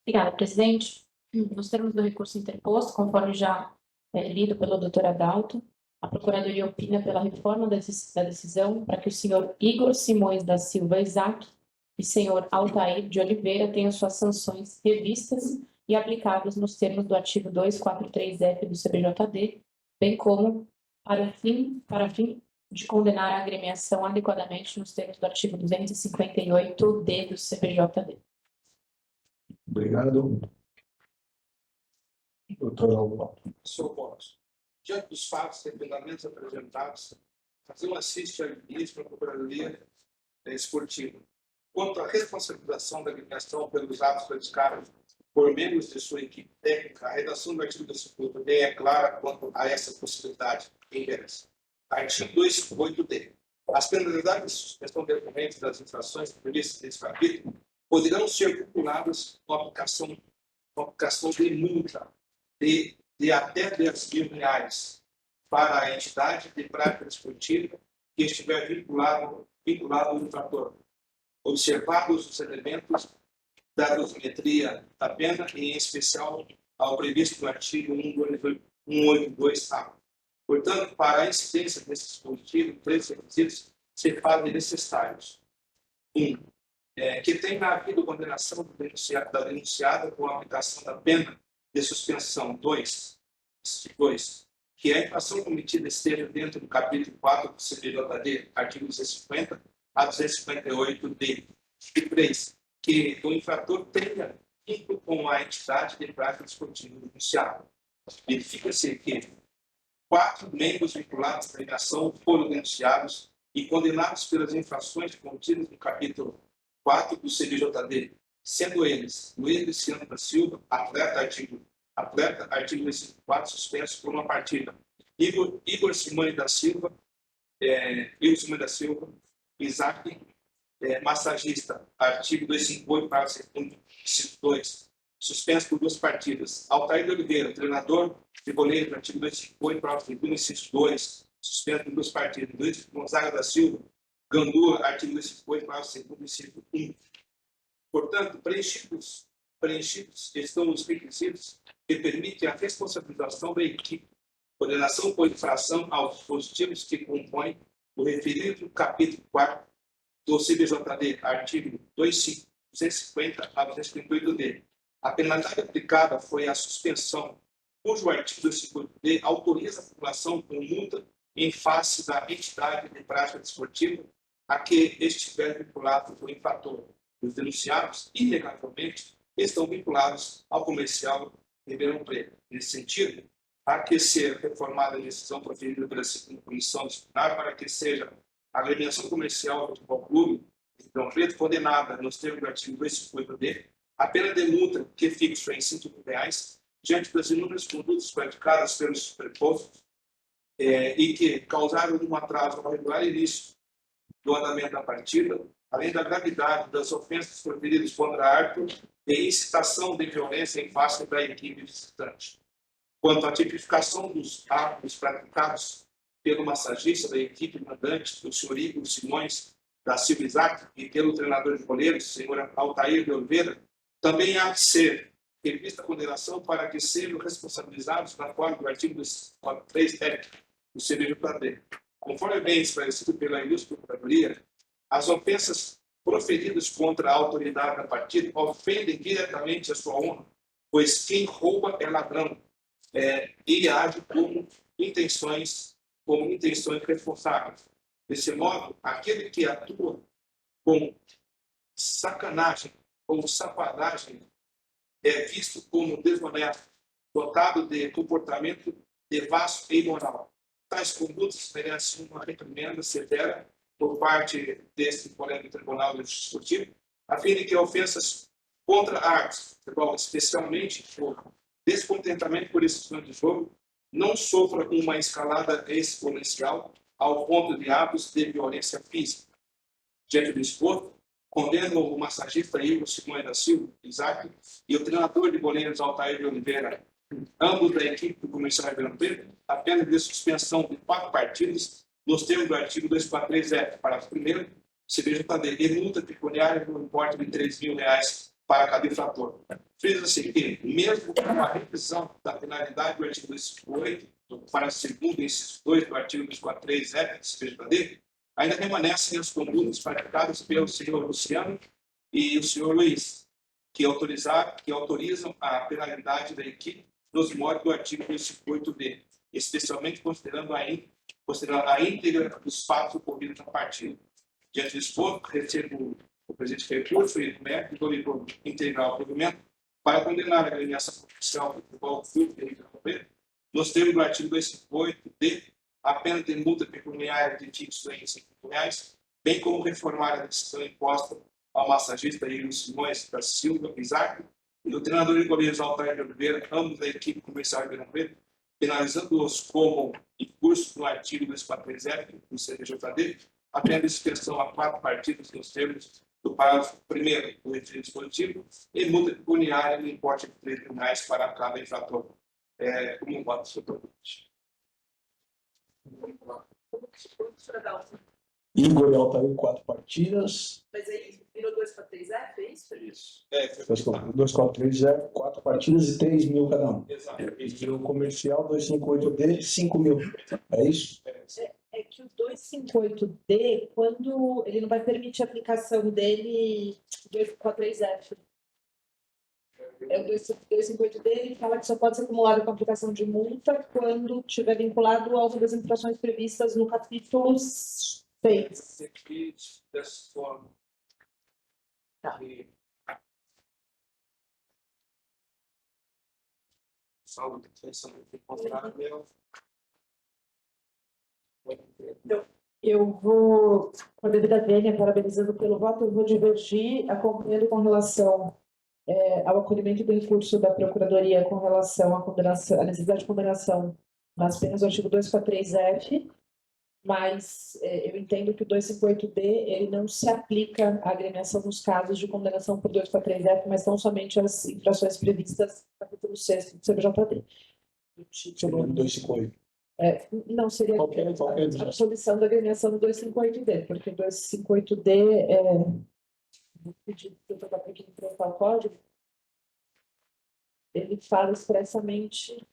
Obrigada, presidente. Nos termos do recurso interposto, conforme já lido pelo Dr. Adalto. A Procuradoria opina pela reforma da decisão para que o senhor Igor Simões da Silva Isaac e senhor Altair de Oliveira tenham suas sanções revistas e aplicadas nos termos do artigo 243-F do CBJD, bem como para fim de condenar a agremiação adequadamente nos termos do artigo 258-D do CBJD. Obrigado. Doutor Alberto. Senhor Borges, diante dos fatos e fundamentos apresentados, fazer um assiste ao ministro da Procuradoria Esportiva. Quanto à responsabilização da agremiação pelos atos praticados por membros de sua equipe técnica, a redação do artigo 258-D é clara quanto a essa possibilidade. Interessa. Artigo 258-D. As penalidades de suspensão decorrentes das infrações previstas nesse capítulo poderão ser calculadas com a aplicação de multa de até R$10.000 para a entidade de prática esportiva que estiver vinculado ao infrator, observados os elementos da dosimetria da pena e, em especial, ao previsto no artigo 182-A. Portanto, para a incidência desse dispositivo, três requisitos se fazem necessários. 1. Que tenha havido condenação da denunciada com a aplicação da pena de suspensão. 2. Que a infração cometida esteja dentro do capítulo 4 do CBJD, artigo 250 a 258-D. E 3. Que o infrator tenha vínculo com a entidade de prática esportiva denunciada. Verifica-se que 4 membros vinculados à agremiação foram denunciados e condenados pelas infrações contidas no capítulo 4 do CBJD, sendo eles Luiz Luciano da Silva, atleta, artigo 24, suspenso por uma partida. Igor Simões da Silva, Isaac, massagista, artigo 258, parágrafo 2º, inciso 2, suspenso por 2 partidas. Altair de Oliveira, treinador de goleiro, artigo 258, parágrafo 2º, inciso 2, suspenso por 2 partidas. Luiz Gonzaga da Silva, Gandua, artigo 258, parágrafo 2º, inciso 1. Portanto, preenchidos estão os requisitos que permitem a responsabilização da equipe, condenação por infração aos dispositivos que compõem o referido capítulo 4 do CBJD, artigo 250 a 258-D. A penalidade aplicada foi a suspensão, cujo artigo 250-D autoriza a população com multa em face da entidade de prática desportiva a que estiver vinculado o infrator. Os denunciados, inegavelmente, estão vinculados ao comercial Ribeirão Preto. Nesse sentido, há que ser reformada a decisão proferida pela segunda comissão disciplinar para que seja a agremiação comercial do Futebol Clube Ribeirão Preto condenada nos termos do artigo 258-D a pena de multa que fixa em R$5.000 diante das inúmeras condutas praticadas pelos superpostos e que causaram um atraso ao regular início do andamento da partida, além da gravidade das ofensas proferidas contra a árbitro e incitação de violência em face da equipe visitante. Quanto à tipificação dos atos praticados pelo massagista da equipe mandante, o senhor Igor Simões da Silva Isaac, e pelo treinador de goleiros, o senhor Altair de Oliveira, também há que ser revista a condenação para que sejam responsabilizados na forma do artigo 3F do CBJD. Conforme bem esclarecido pela ilustre Procuradoria, as ofensas proferidas contra a autoridade da partida ofendem diretamente a sua honra, pois quem rouba é ladrão e age com intenções responsáveis. Desse modo, aquele que atua com sacanagem ou safadagem é visto como desonesto, dotado de comportamento devasso e imoral. Tais condutas merecem uma reprimenda severa por parte deste polêmico Tribunal Legislativo, a fim de que ofensas contra árbitros, especialmente por descontentamento por decisões de jogo, não sofra uma escalada exponencial ao ponto de atos de violência física. Diante do exposto, condeno o massagista Igor Simões da Silva, Isaac, e o treinador de goleiros Altair de Oliveira, ambos da equipe do comercial Ribeirão Preto, a pena de suspensão de 4 partidas nos termos do artigo 243F, parágrafo 1º, CBJD, e multa pecuniária no importe de R$3.000 para cada infrator. Frisa-se que, mesmo com a revisão da finalidade do artigo 258, para o segundo inciso 2 do artigo 243-F do CPJD, ainda permanecem as condutas praticadas pelo senhor Luciano e o senhor Luiz, que autorizam a penalidade da equipe nos moldes do artigo 258-D, especialmente considerando a íntegra dos fatos ocorridos na partida. Diante disso ponto, recebo o presidente do recurso e o médico do auditor integral do provimento para condenar a agremiação oficial do futebol clube nos termos do artigo 258-D, a pena de multa pecuniária de títulos em R$5, bem como reformar a decisão imposta ao massagista Igor Simões da Silva Isaac e do treinador de goleiros Altair de Oliveira, ambos da equipe comercial de Ribeirão Preto, penalizando-os como incurso no artigo 243-F do CPJD, a pena de suspensão a 4 partidas nos termos do parágrafo 1º do referido dispositivo e multa pecuniária no importe de R$3.000 para cada infrator. Como um voto, senhor presidente. Igor e Altair, 4 partidas. Mas aí virou 2-4-3-F, é isso? Isso. 243, 4 partidas e 3 mil cada um. Exato. E o comercial 258D, 5 mil. É isso? É que o 258D, quando ele não vai permitir a aplicação dele 243F. É o 258D, ele fala que só pode ser acumulado com aplicação de multa quando estiver vinculado a uma das infrações previstas no capítulo 6. Aqui, dessa forma. Tá. Salve, atenção, encontrar meu. Eu vou, com a devida vênia, parabenizando pelo voto, eu vou divergir, acompanhando com relação ao acolhimento do recurso da Procuradoria com relação à condenação, à necessidade de condenação nas penas do artigo 243-F, mas eu entendo que o 258-D ele não se aplica à agremiação nos casos de condenação por 243-F, mas tão somente as infrações previstas no capítulo 6 do CPJD. Sobre o 258. Não seria Qualquer a absolvição da agremiação do 258-D, porque o 258-D vou pedir para eu tocar aqui no o código, ele fala expressamente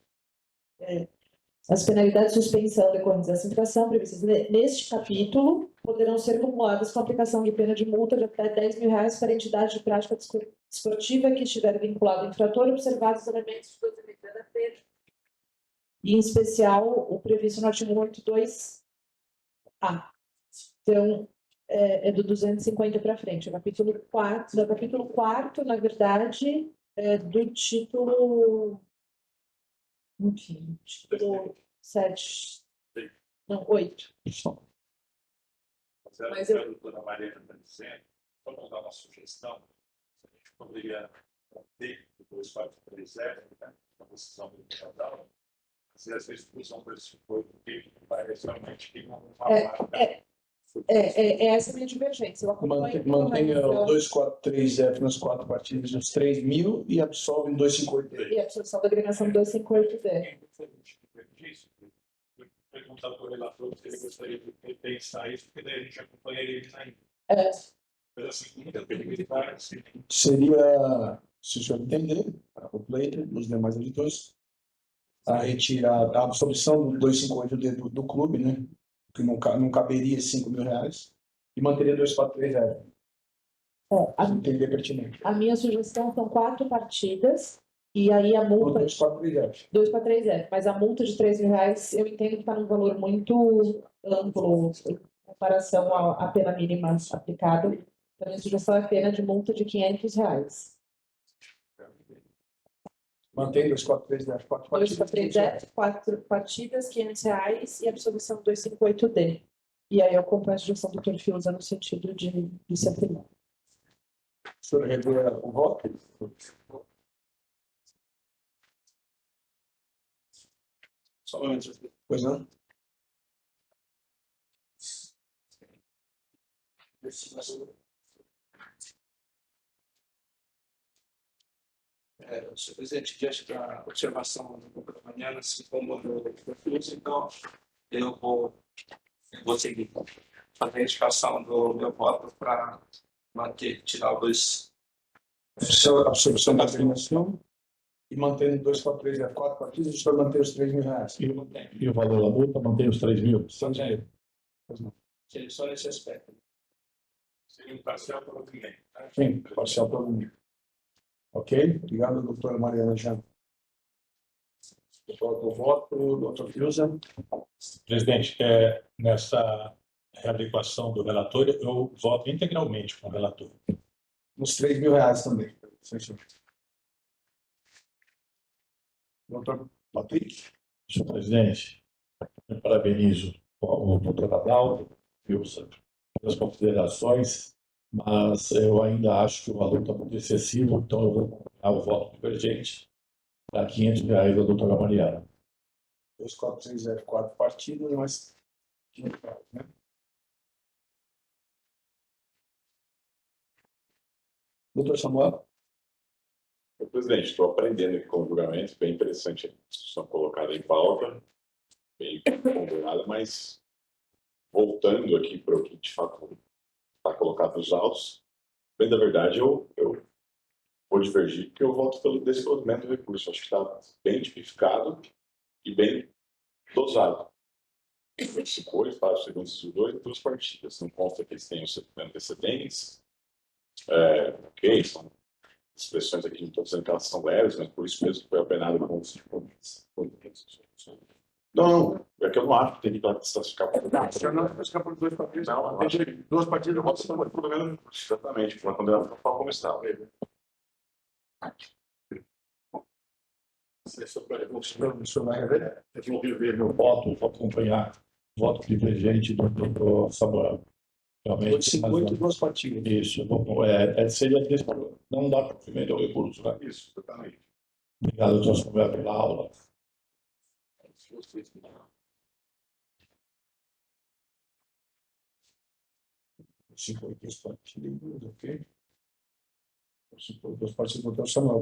as penalidades de suspensão decorrentes dessa infração previstas neste capítulo poderão ser acumuladas com a aplicação de pena de multa de até R$10.000 para entidade de prática esportiva que estiver vinculado ao infrator, observados os elementos do devido da pena, e em especial o previsto no artigo 82A. Então, é do 250 para frente. O capítulo 4, na verdade, do título. Enfim, título 7. Não, 8. Mas eu, doutora Maria está dizendo, vamos dar uma sugestão, a gente poderia ter o 243-F, né, uma decisão do tribunal, se essa expulsão por esse foi porque parece realmente que não essa é a minha divergência. Mantenha o 243F nas 4 partidas dos 3 mil e absolve o 258D. E a absolvição da agremiação do 258D. Perguntar para o relator se ele gostaria de pensar isso, porque daí a gente acompanharia eles ainda. Mas assim, muita perigosidade. Seria, se o senhor entender, o pleito dos demais editores, a retirar a absolvição do 258D do clube, né? Que não caberia R$5.000, e manteria 243F. Se entender pertinente. A minha sugestão são 4 partidas, e aí a multa. 243F. Mas a multa de R$3.000, eu entendo que está num valor muito amplo em comparação à pena mínima aplicada. Então, a minha sugestão é a pena de multa de R$500. Mantém 243F, 4 partidas. 243F, 4 partidas, R$500 e absolvição 258D. E aí eu acompanho a sugestão do Dr. Fiuza no sentido de se aplicar. O senhor revela o voto? Só um momento. Pois não? Senhor presidente, diante da observação da manhã, assim como o Fiuza, então eu vou seguir a verificação do meu voto para manter, tirar o Absorção da premiação e mantendo 2, 4, 3 e 4 partidas, o senhor mantém os R$3.000. E o valor da multa mantém os 3.000. Seria só nesse aspecto. Seria um parcial provimento. Sim, parcial todo mundo. Ok? Obrigado, doutora Mariana Jean. O voto, doutor Fiuza. Presidente, nessa readequação do relator, eu voto integralmente com o relator. Nos R$3.000 também. Sim, senhor. Doutor Patrick. Senhor presidente, eu parabenizo o doutor Adalto, Wilson, pelas considerações, mas eu ainda acho que o valor está muito excessivo, então eu vou acompanhar o voto divergente para R$500 da doutora Mariana. 2, 4, 3, 0, 4 partidas, mas... né? Doutor Samuel. Presidente, estou aprendendo aqui com o julgamento, bem interessante a discussão colocada em pauta, bem ponderada, mas voltando aqui para o que de fato está colocado nos autos, bem da verdade eu vou divergir, porque eu voto pelo desenvolvimento do recurso. Acho que está bem tipificado e bem dosado. 5 espaços segundos dos dois, 2 partidas. Não consta que eles tenham antecedentes. Ok, são expressões aqui, não estou dizendo que elas são leves, mas por isso mesmo foi apenado com os Não, é que eu não acho que tem que classificar por... Não, o senhor não vai classificar por 2 partidas. Não, Tem 2 partidas, eu voto não vai problema. Exatamente, uma condenação tal como está. o senhor vai rever. Eu vou rever meu voto, vou acompanhar o voto divergente do doutor Samuel. Realmente, 58 e 2 partidas. isso, seria não dá provimento ao recurso, né? Isso, exatamente. Obrigado, doutor Samuel, pela aula. Cinco, 2 partidas, ok. 2 partidas, doutor Samuel.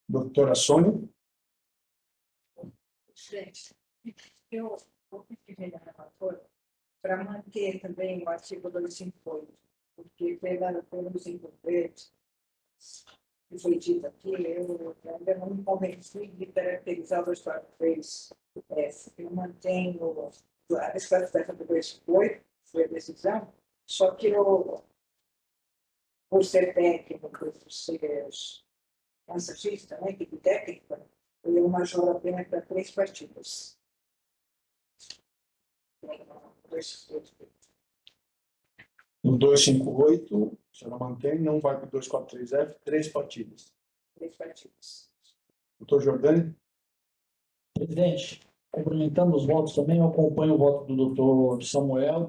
Doutora Sônia. Gente, eu vou pedir a relatora para manter também o artigo 258, porque pelo 258, que foi dito aqui, eu ainda não me convenci de caracterizar o 243. Eu mantenho a desclassificação do 258, foi a decisão, só que eu, por ser técnico, por ser massagista, né, equipe técnica, eu majoro apenas para 3 partidas. No 258, o senhor mantém, não vai para o 243F, 3 partidas. 3 partidas. Doutor Jordani. Presidente, complementando os votos também, eu acompanho o voto do doutor Samuel,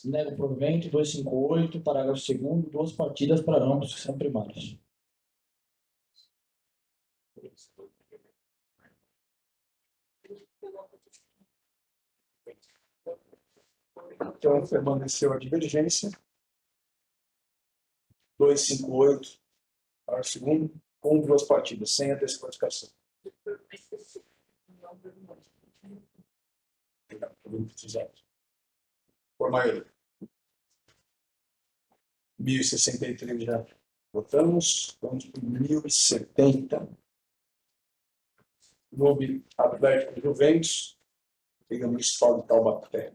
nego provimento, 258, parágrafo 2º, 2 partidas para ambos que são primários. Então, permaneceu a divergência. 258 para o segundo, com 2 partidas, sem a desclassificação. Por maioria. 1063 já votamos. Vamos para 1070. Clube Atlético Juventus, Liga Municipal de Taubaté.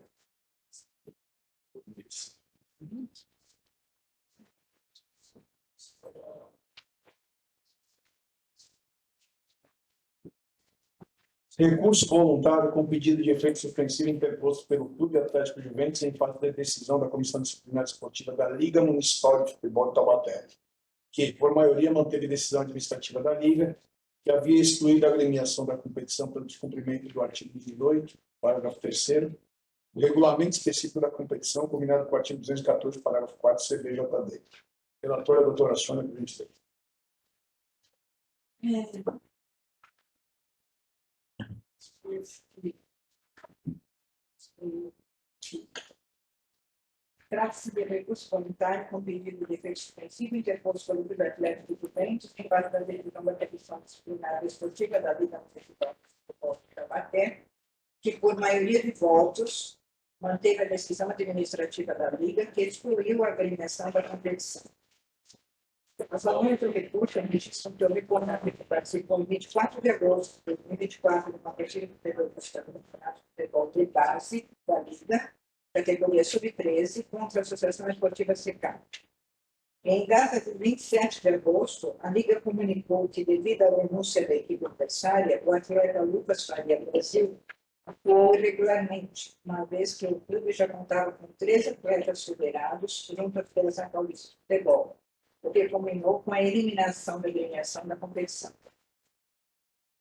Recurso voluntário com pedido de efeito suspensivo interposto pelo Clube Atlético Juventus em face da decisão da Comissão Disciplinar Esportiva da Liga Municipal de Futebol de Taubaté, que, por maioria, manteve decisão administrativa da Liga, que havia excluído a agremiação da competição pelo descumprimento do artigo 18, parágrafo 3º, o regulamento específico da competição, combinado com o artigo 214, parágrafo 4, CBJD. Relatora, a doutora Sônia, presidente. Trata-se de recurso voluntário com pedido de efeito suspensivo interposto pelo Clube Atlético Juventus em base da decisão da Comissão Disciplinar Esportiva da Liga Municipal de Futebol de Taubaté, que por maioria de votos manteve a decisão administrativa da Liga, que excluiu a agremiação da competição. A família do recurso, a registro do recordado que participou em 24 de agosto de 2024 do Partido Federal do Estado do Futebol de Base da Liga, categoria Sub-13, contra a Associação Esportiva SECAP. Em data de 27 de agosto, a Liga comunicou que, devido à renúncia da equipe adversária, o atleta Lucas Faria Brasil atuou irregularmente, uma vez que o clube já contava com 3 atletas federados junto à Federação Paulista de Futebol, o que culminou com a eliminação da agremiação da competição.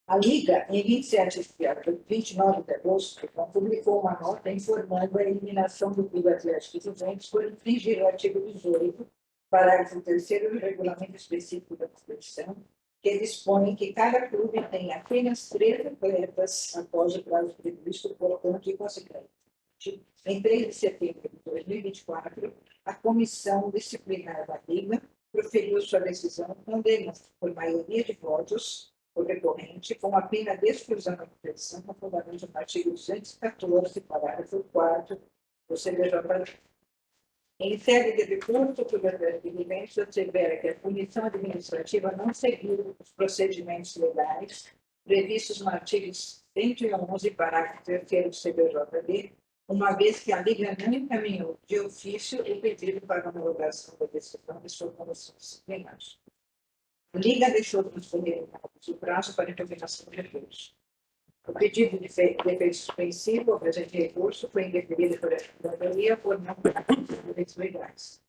A Liga, em 29 de agosto, publicou uma nota informando a eliminação do Clube Atlético Juventus por infringir o artigo 18, parágrafo 3º do regulamento específico da competição, que dispõe que cada clube tem apenas 3 atletas após o prazo previsto, portanto, e consequente. Em 3 de setembro de 2024, a Comissão Disciplinar da Liga proferiu sua decisão condenando, por maioria de votos, o recorrente com a pena de exclusão da competição, com fundamento no artigo 214, parágrafo 4º do CBJ. Em sede de recurso, o Clube Atlético de Juventus assevera que a punição administrativa não seguiu os procedimentos legais previstos no artigo 111, parágrafo 3º do CBJD, uma vez que a Liga não encaminhou de ofício o pedido para homologação da decisão de sua comissão disciplinar. A Liga deixou transcorrer o prazo para implementação de recurso. O pedido de efeito suspensivo ao presente recurso foi indeferido por esta Procuradoria por não cumprir direitos legais.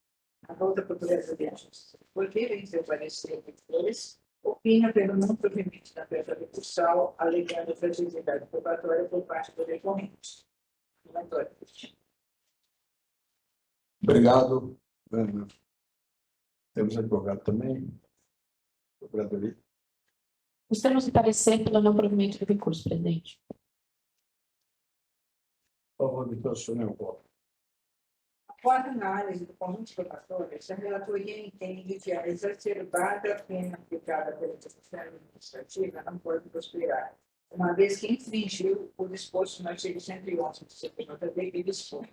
A outra Procuradoria de Justiça Esportiva, em seu parecer de flores, opina pelo não provimento da peça recursal, alegando fragilidade probatória por parte do recorrente. Obrigado. Temos advogado também. Procuradoria. Os termos de parecer pelo não provimento do recurso, presidente. Por favor, doutor Sonel. Após a análise do conjunto de probatórios, a relatoria entende que a exacerbada pena aplicada pela execução administrativa não pode prosperar, uma vez que infringiu o disposto no artigo 111 do CPJD, que dispõe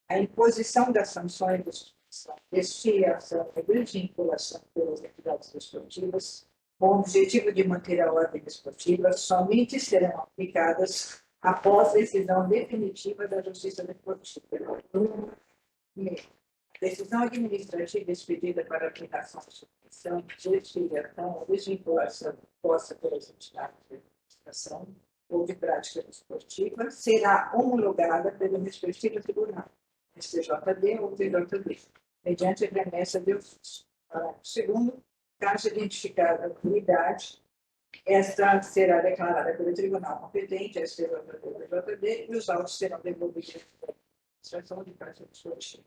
a imposição das sanções de suspensão, expiação e desvinculação pelas atividades esportivas, com o objetivo de manter a ordem esportiva, somente serão aplicadas após decisão definitiva da Justiça Desportiva. Decisão administrativa expedida para aplicação de suspensão, desfiliação ou desvinculação posta pelas entidades de administração ou de prática esportiva será homologada pelo respectivo tribunal, STJD ou TJD, mediante a remessa de ofício. Segundo, caso identificada a nulidade, esta será declarada pelo tribunal competente, STJD ou TJD, e os autos serão devolvidos à administração de prática esportiva.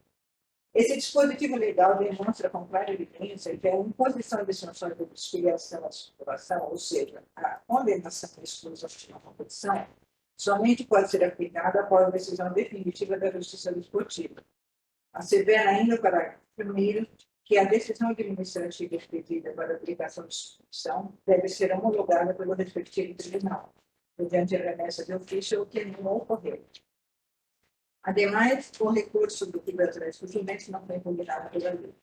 Esse dispositivo legal demonstra com clara evidência que a imposição de sanções de desfiliação à circulação, ou seja, a condenação de exclusão de uma competição, somente pode ser aplicada após a decisão definitiva da Justiça Desportiva. Assevera ainda o parágrafo 1º que a decisão administrativa expedida para aplicação de suspensão deve ser homologada pelo respectivo tribunal, mediante a remessa de ofício, o que não ocorreu. Ademais, o recurso do Clube Atlético Juventus não foi impugnado pela lei.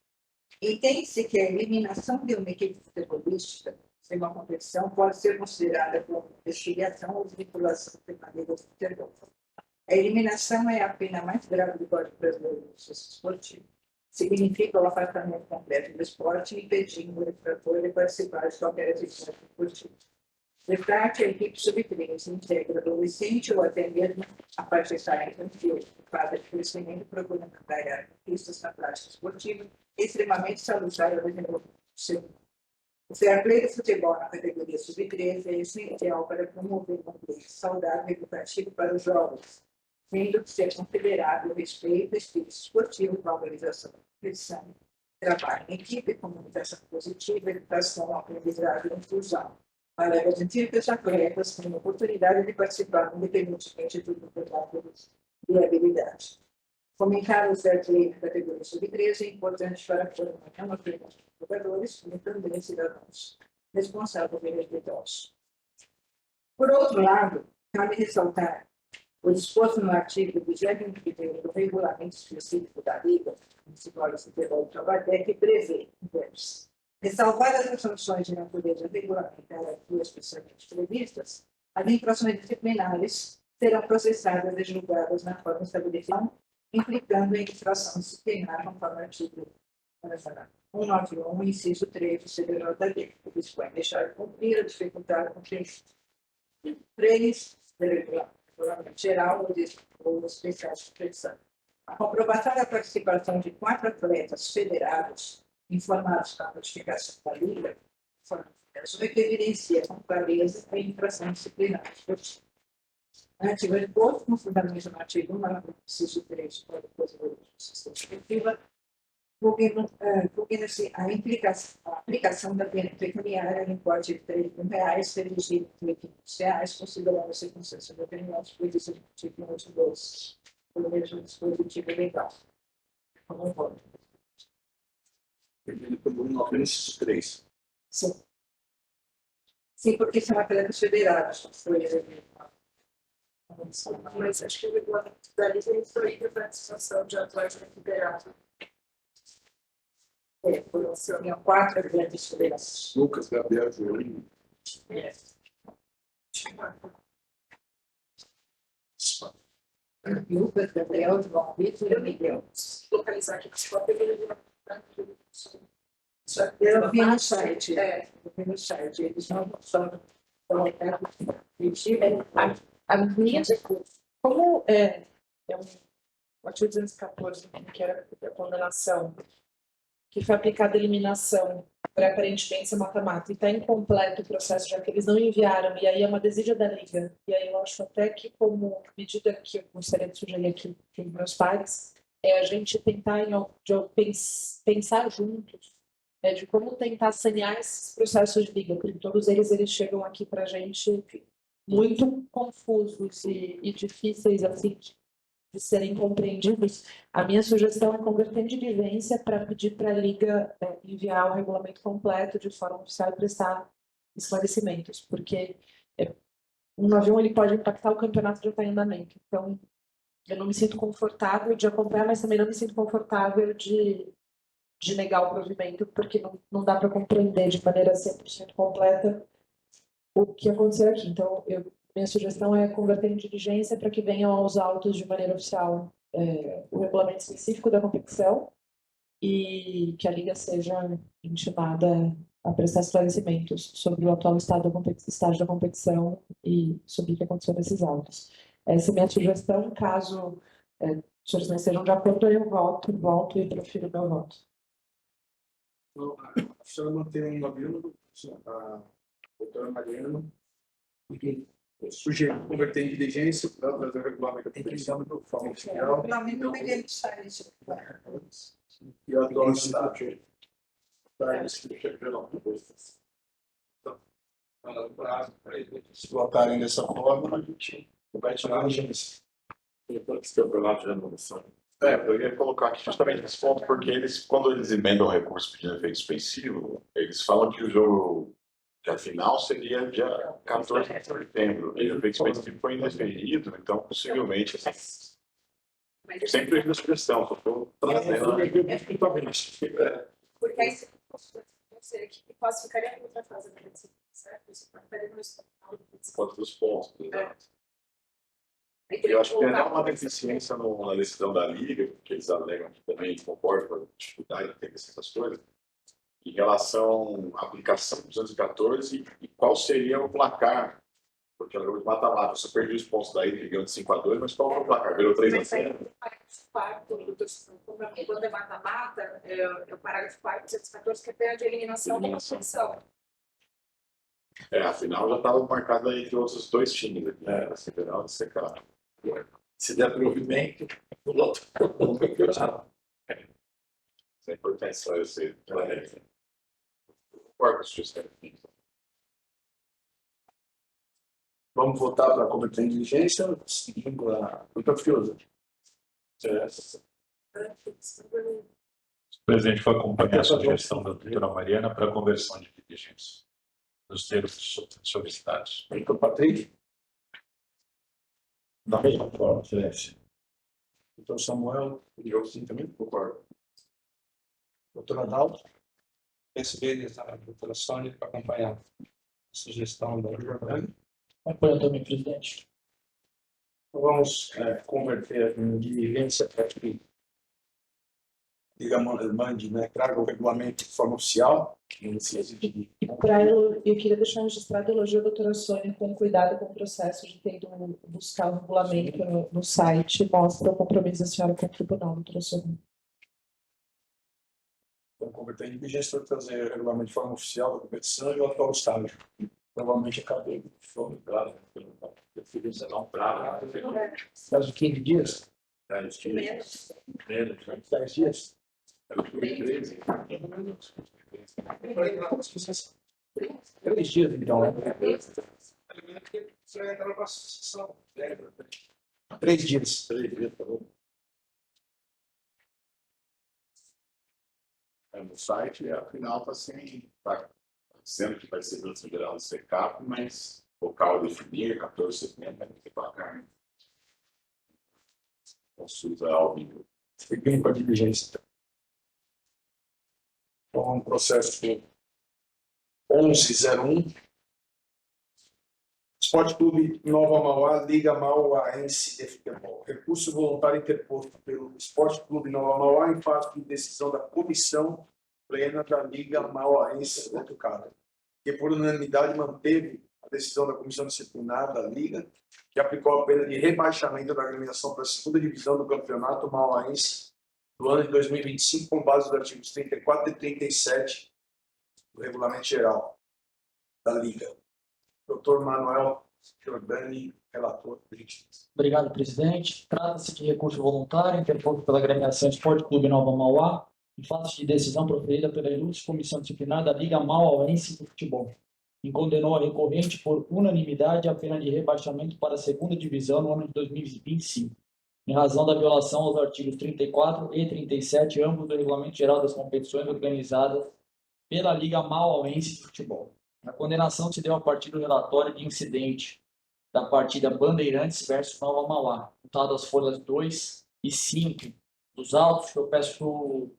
Entende-se que a eliminação de uma equipe futebolística em uma competição pode ser considerada como desfiliação ou vinculação permanente ao futebol. A eliminação é a pena mais grave do Código Brasileiro de Justiça Esportiva. Significa o afastamento completo do esporte, impedindo o infrator de participar de qualquer atividade esportiva. De prática, a equipe sub-13 integra adolescente ou até mesmo a faixa etária infantil, fase de crescimento, procurando ganhar conquistas na prática esportiva, extremamente salutar ao desenvolvimento do seu. O fair play do futebol na categoria sub-13 é essencial para promover um ambiente saudável e educativo para os jovens, sendo que ser considerado o respeito, espírito esportivo, valorização da competição, trabalho em equipe, comunicação positiva, educação, aprendizagem e inclusão, para garantir que os atletas tenham a oportunidade de participar, independentemente do campeonato de habilidade. Fomentar os atletas da categoria sub-13 é importante para a formação de jogadores e também cidadãos responsáveis pelos idosos. Por outro lado, cabe ressaltar O disposto no artigo 21º do Regulamento Específico da Liga Municipal de Futebol do Trabalho é que prevê, ressalvadas as sanções de natureza regulamentar aqui especialmente previstas, as infrações disciplinares serão processadas e julgadas na forma estabelecida, implicando em infração disciplinar conforme o artigo 191, inciso 3 do CBJD, que dispõe deixar de cumprir ou dificultar o cumprimento de 3 do regulamento geral ou especial de suspensão. A comprovação da participação de 4 atletas federados informados da notificação da Liga, o que evidencia com clareza a infração disciplinar. Artigo imposto no fundamento do artigo 1, inciso 3 da Constituição Efetiva, vulguina-se a aplicação da pena pecuniária no importe de R$3.000, ser reduzido entre R$500, considerando a circunstância determinada previstas no artigo 22, pelo mesmo dispositivo legal. Como voto. Pelo 9, inciso 3. Sim. Sim, porque são atletas federados. Mas acho que o regulamento da Liga ele proíbe a participação de atleta federado. Tinha 4 atletas federados. Lucas, Gabriel, João. Lucas, Gabriel, João Vitor e Miguel. Localizar aqui na foto ele Eu vi no site. Eu vi no site. Eles não são colocados. a minha, como é o artigo 214, que era a condenação, que foi aplicada a eliminação por aparentemente mata-mata, e está incompleto o processo, já que eles não enviaram, e aí é uma desídia da Liga. E aí eu acho até que, como medida que eu gostaria de sugerir aqui para os meus pares, é a gente tentar pensar juntos de como tentar sanear esses processos de Liga, porque todos eles chegam aqui para a gente muito confusos e difíceis assim, de serem compreendidos. A minha sugestão é converter em diligência para pedir para a Liga enviar o regulamento completo de forma oficial e prestar esclarecimentos, porque um avião ele pode impactar o campeonato de andamento. Então, eu não me sinto confortável de acompanhar, mas também não me sinto confortável de negar o provimento, porque não dá para compreender de maneira 100% completa o que aconteceu aqui. Então, minha sugestão é converter em diligência para que venham aos autos de maneira oficial o regulamento específico da competição e que a Liga seja intimada a prestar esclarecimentos sobre o atual estágio da competição e sobre o que aconteceu nesses autos. Essa é a minha sugestão. Caso os senhores não estejam de acordo, eu volto e prefiro o meu voto. A senhora mantém um avião, a doutora Mariana, sugeriu converter em diligência para trazer o regulamento da competição de forma oficial. O regulamento não tem site. E a dona está para escrita pela Se votarem dessa forma, a gente vai tirar a agência. Depois que o campeonato de renovação. Eu ia colocar aqui justamente esse ponto, porque eles, quando eles emendam o recurso pedindo efeito suspensivo, eles falam que o jogo de final seria dia 14 de setembro. E o efeito suspensivo foi indeferido, então possivelmente. Sempre a sugestão, só estou trazendo. Porque aí você que classificaria em outra fase da competição, certo? Isso ficaria no Quanto dos pontos, exato. Eu acho que é uma deficiência na decisão da Liga, porque eles alegam que também concordam com a dificuldade de ter essas coisas, em relação à aplicação do 214 e qual seria o placar, porque é um jogo de mata-mata, você perdeu os pontos da Ilha, ganhou de 5-2, mas qual foi o placar? Virou 3-0? Quando é mata-mata, é o parágrafo 4, 214, que pede a eliminação da competição. Afinal já estava marcado entre outros dois times, né? Federal e CK. Se der provimento, o outro. Isso é importante esclarecer. Concordo, justamente. Vamos votar para converter em diligência, seguindo a doutora Fiuza. O presidente foi acompanhar a sugestão da doutora Mariana para a conversão de diligência dos termos solicitados. Doutor Patrick. Da mesma forma. Excelência. Doutor Samuel, Eu sim também concordo. doutor Adalto, Receber a doutora Sônia para acompanhar a sugestão da Jordânia. Apoio também, presidente. vamos converter em diligência para que Liga mande, né, traga o regulamento de forma oficial. E para eu queria deixar registrado o elogio da doutora Sônia com cuidado com o processo de ter ido buscar o regulamento no site, mostra o compromisso da senhora com o tribunal, doutora Sônia. Vamos converter em diligência para trazer o regulamento de forma oficial da competição e o atual estágio. Provavelmente acabei de fome, claro. Eu fiz não para. Faz de 15 dias? 10 dias. 10 dias? 13. 3 dias, então. 3 dias. 3 dias, tá bom. No site, afinal, está sem. Tá dizendo que vai ser considerado o SECAP, mas local definir, 14 de setembro, vai ter que pagar. Consulta ao vivo. Foi bem com a diligência. Então, processo 1101. Esporte Clube Nova Mauá, Liga Mauaense de Futebol. Recurso voluntário interposto pelo Esporte Clube Nova Mauá em face de decisão da comissão plena da Liga Mauaense do Educado, que por unanimidade manteve a decisão da comissão disciplinar da Liga, que aplicou a pena de rebaixamento da agremiação para a segunda divisão do Campeonato Mauaense do ano de 2025, com base nos artigos 34 e 37 do Regulamento Geral da Liga. Dr. Manuel Jordani, relator. Obrigado, presidente. Trata-se de recurso voluntário interposto pela agremiação Esporte Clube Nova Mauá, em face de decisão proferida pela ilustre comissão disciplinar da Liga Mauaense de Futebol, e condenou a recorrente por unanimidade a pena de rebaixamento para a segunda divisão no ano de 2025, em razão da violação aos artigos 34 e 37, ambos do Regulamento Geral das Competições organizadas pela Liga Mauaense de Futebol. A condenação se deu a partir do relatório de incidente da partida Bandeirantes versus Nova Mauá, contado as folhas 2 e 5 dos autos, que eu peço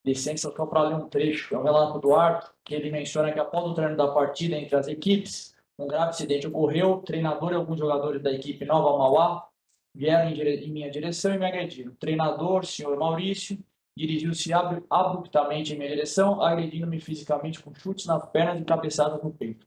licença só para ler um trecho. É um relato do árbitro, que ele menciona que após o término da partida entre as equipes, um grave acidente ocorreu, o treinador e alguns jogadores da equipe Nova Mauá vieram em minha direção e me agrediram. O treinador, senhor Maurício, dirigiu-se abruptamente em minha direção, agredindo-me fisicamente com chutes nas pernas e cabeçadas no peito.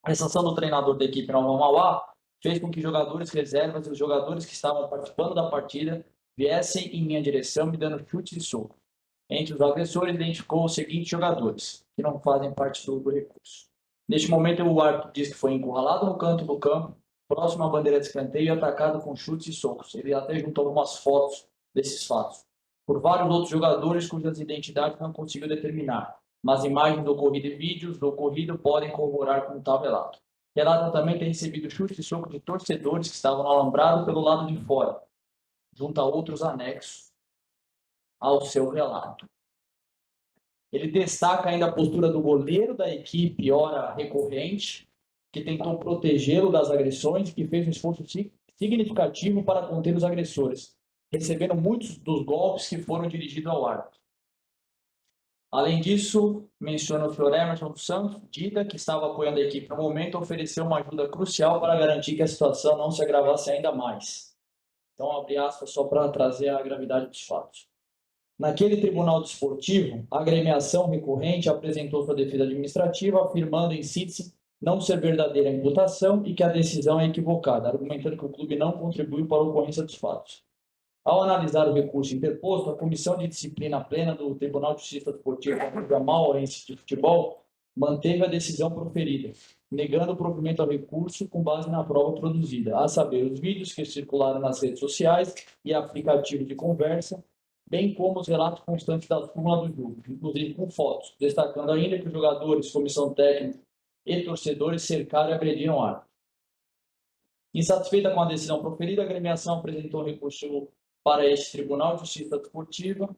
A ação do treinador da equipe Nova Mauá fez com que jogadores reservas e os jogadores que estavam participando da partida viessem em minha direção me dando chutes e socos. Entre os agressores, identificou os seguintes jogadores, que não fazem parte do recurso. Neste momento, o árbitro diz que foi encurralado no canto do campo, próximo à bandeira de escanteio e atacado com chutes e socos. Ele até juntou algumas fotos desses fatos, por vários outros jogadores cujas identidades não conseguiu determinar, mas imagens do ocorrido e vídeos do ocorrido podem corroborar com tal relato. Relato também ter recebido chutes e socos de torcedores que estavam no alambrado pelo lado de fora, junto a outros anexos ao seu relato. Ele destaca ainda a postura do goleiro da equipe, ora recorrente, que tentou protegê-lo das agressões e que fez um esforço significativo para conter os agressores, recebendo muitos dos golpes que foram dirigidos ao árbitro. Além disso, menciona o senhor Emerson dos Santos, Dida, que estava apoiando a equipe no momento, ofereceu uma ajuda crucial para garantir que a situação não se agravasse ainda mais. Então, abre aspas só para trazer a gravidade dos fatos. Naquele tribunal desportivo, a agremiação recorrente apresentou sua defesa administrativa, afirmando em síntese não ser verdadeira a imputação e que a decisão é equivocada, argumentando que o clube não contribuiu para a ocorrência dos fatos. Ao analisar o recurso interposto, a Comissão de Disciplina Plena do Tribunal de Justiça Desportiva da Mauaense de Futebol manteve a decisão proferida, negando o provimento ao recurso com base na prova produzida, a saber, os vídeos que circularam nas redes sociais e aplicativos de conversa, bem como os relatos constantes da súmula do jogo, inclusive com fotos, destacando ainda que os jogadores, comissão técnica e torcedores cercaram e agrediram o árbitro. Insatisfeita com a decisão proferida, a agremiação apresentou recurso para este Tribunal de Justiça Desportiva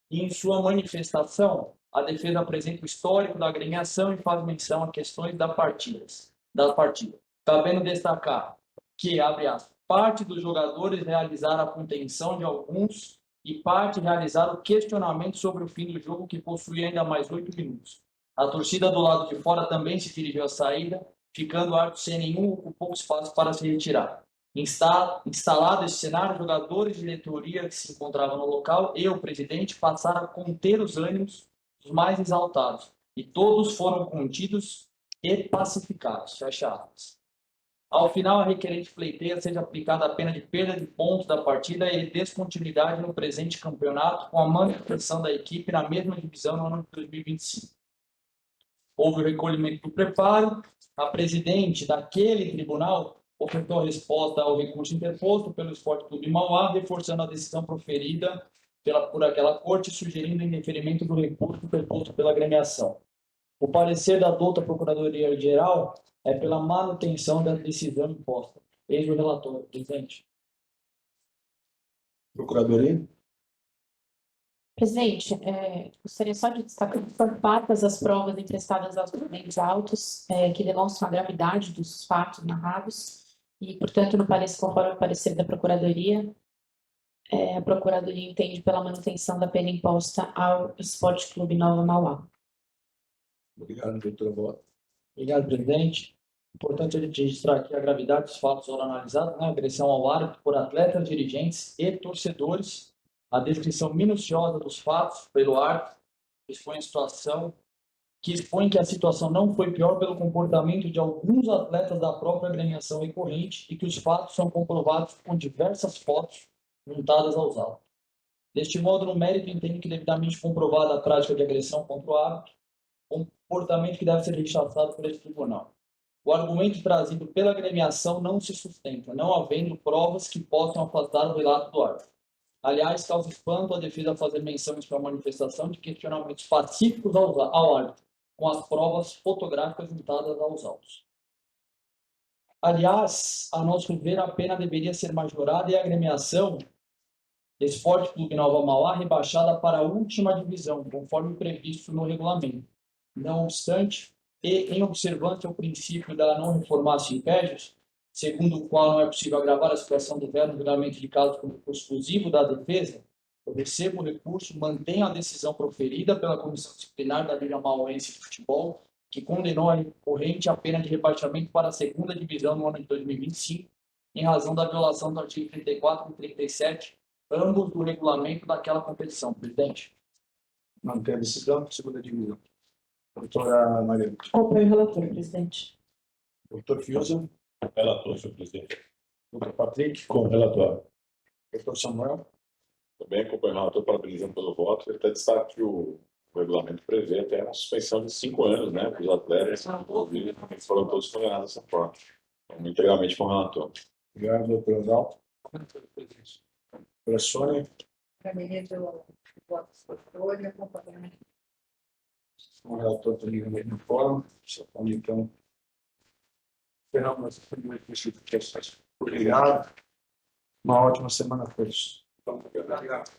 e, em sua manifestação, a defesa apresenta o histórico da agremiação e faz menção a questões da partida. Cabendo destacar que, abre aspas, parte dos jogadores realizar a contenção de alguns e parte realizar o questionamento sobre o fim do jogo, que possuía ainda mais 8 minutos. A torcida do lado de fora também se dirigiu à saída, ficando o árbitro sem nenhum ou pouco espaço para se retirar. Instalado esse cenário, jogadores de diretoria que se encontravam no local e o presidente passaram a conter os ânimos dos mais exaltados, e todos foram contidos e pacificados. Fecha aspas. Ao final, a requerente pleiteia seja aplicada a pena de perda de pontos da partida e descontinuidade no presente campeonato, com a manutenção da equipe na mesma divisão no ano de 2025. Houve o recolhimento do preparo. A presidente daquele tribunal ofertou a resposta ao recurso interposto pelo Esporte Clube Mauá, reforçando a decisão proferida por aquela corte, sugerindo o indeferimento do recurso interposto pela agremiação. O parecer da douta Procuradoria-Geral é pela manutenção da decisão imposta. Eis o relator, presidente. Procuradoria? Presidente, gostaria só de destacar que foram fartas as provas emprestadas aos documentos autos, que demonstram a gravidade dos fatos narrados, e, portanto, no parecer, conforme o parecer da Procuradoria, a Procuradoria entende pela manutenção da pena imposta ao Esporte Clube Nova Mauá. Obrigado, doutora Bota. Obrigado, presidente. Importante a gente registrar aqui a gravidade dos fatos ora analisados, né? Agressão ao árbitro por atletas, dirigentes e torcedores, a descrição minuciosa dos fatos pelo árbitro, que expõe que a situação não foi pior pelo comportamento de alguns atletas da própria agremiação recorrente e que os fatos são comprovados com diversas fotos juntadas aos autos. Deste modo, no mérito, entendo que devidamente comprovada a prática de agressão contra o árbitro, comportamento que deve ser rechaçado por esse tribunal. O argumento trazido pela agremiação não se sustenta, não havendo provas que possam afastar o relato do árbitro. Aliás, causa espanto a defesa fazer menção em sua manifestação de questionamentos pacíficos ao árbitro, com as provas fotográficas juntadas aos autos. Aliás, a nosso ver, a pena deveria ser majorada e a agremiação Esporte Clube Nova Mauá rebaixada para a última divisão, conforme previsto no regulamento. Não obstante, e em observância ao princípio da não reformatio impedius, segundo o qual não é possível agravar a situação do velho julgamento de caso com recurso exclusivo da defesa, eu recebo o recurso, mantenho a decisão proferida pela Comissão Disciplinar da Liga Mauense de Futebol, que condenou a recorrente à pena de rebaixamento para a segunda divisão no ano de 2025, em razão da violação do artigo 34 e 37, ambos do regulamento daquela competição. Presidente. Mantém a decisão, segunda divisão. Doutora Maria. Acompanho o relator, presidente. Doutor Fiuza. Relator, senhor presidente. Doutor Patrick. Com relator. Doutor Samuel. Também acompanho o relator, parabenizando pelo voto. Ele até destaca que o regulamento prevê até uma suspensão de 5 anos, né, para os atletas, inclusive, que foram todos condenados dessa forma. Então, integralmente com o relator. Obrigado, doutor Osvaldo. Doutora Sônia. Parabenizo o voto do relator e acompanhamento. O relator também no mesmo fórum. Então, encerramos essa primeira questão. Obrigado. Uma ótima semana a todos. Obrigado.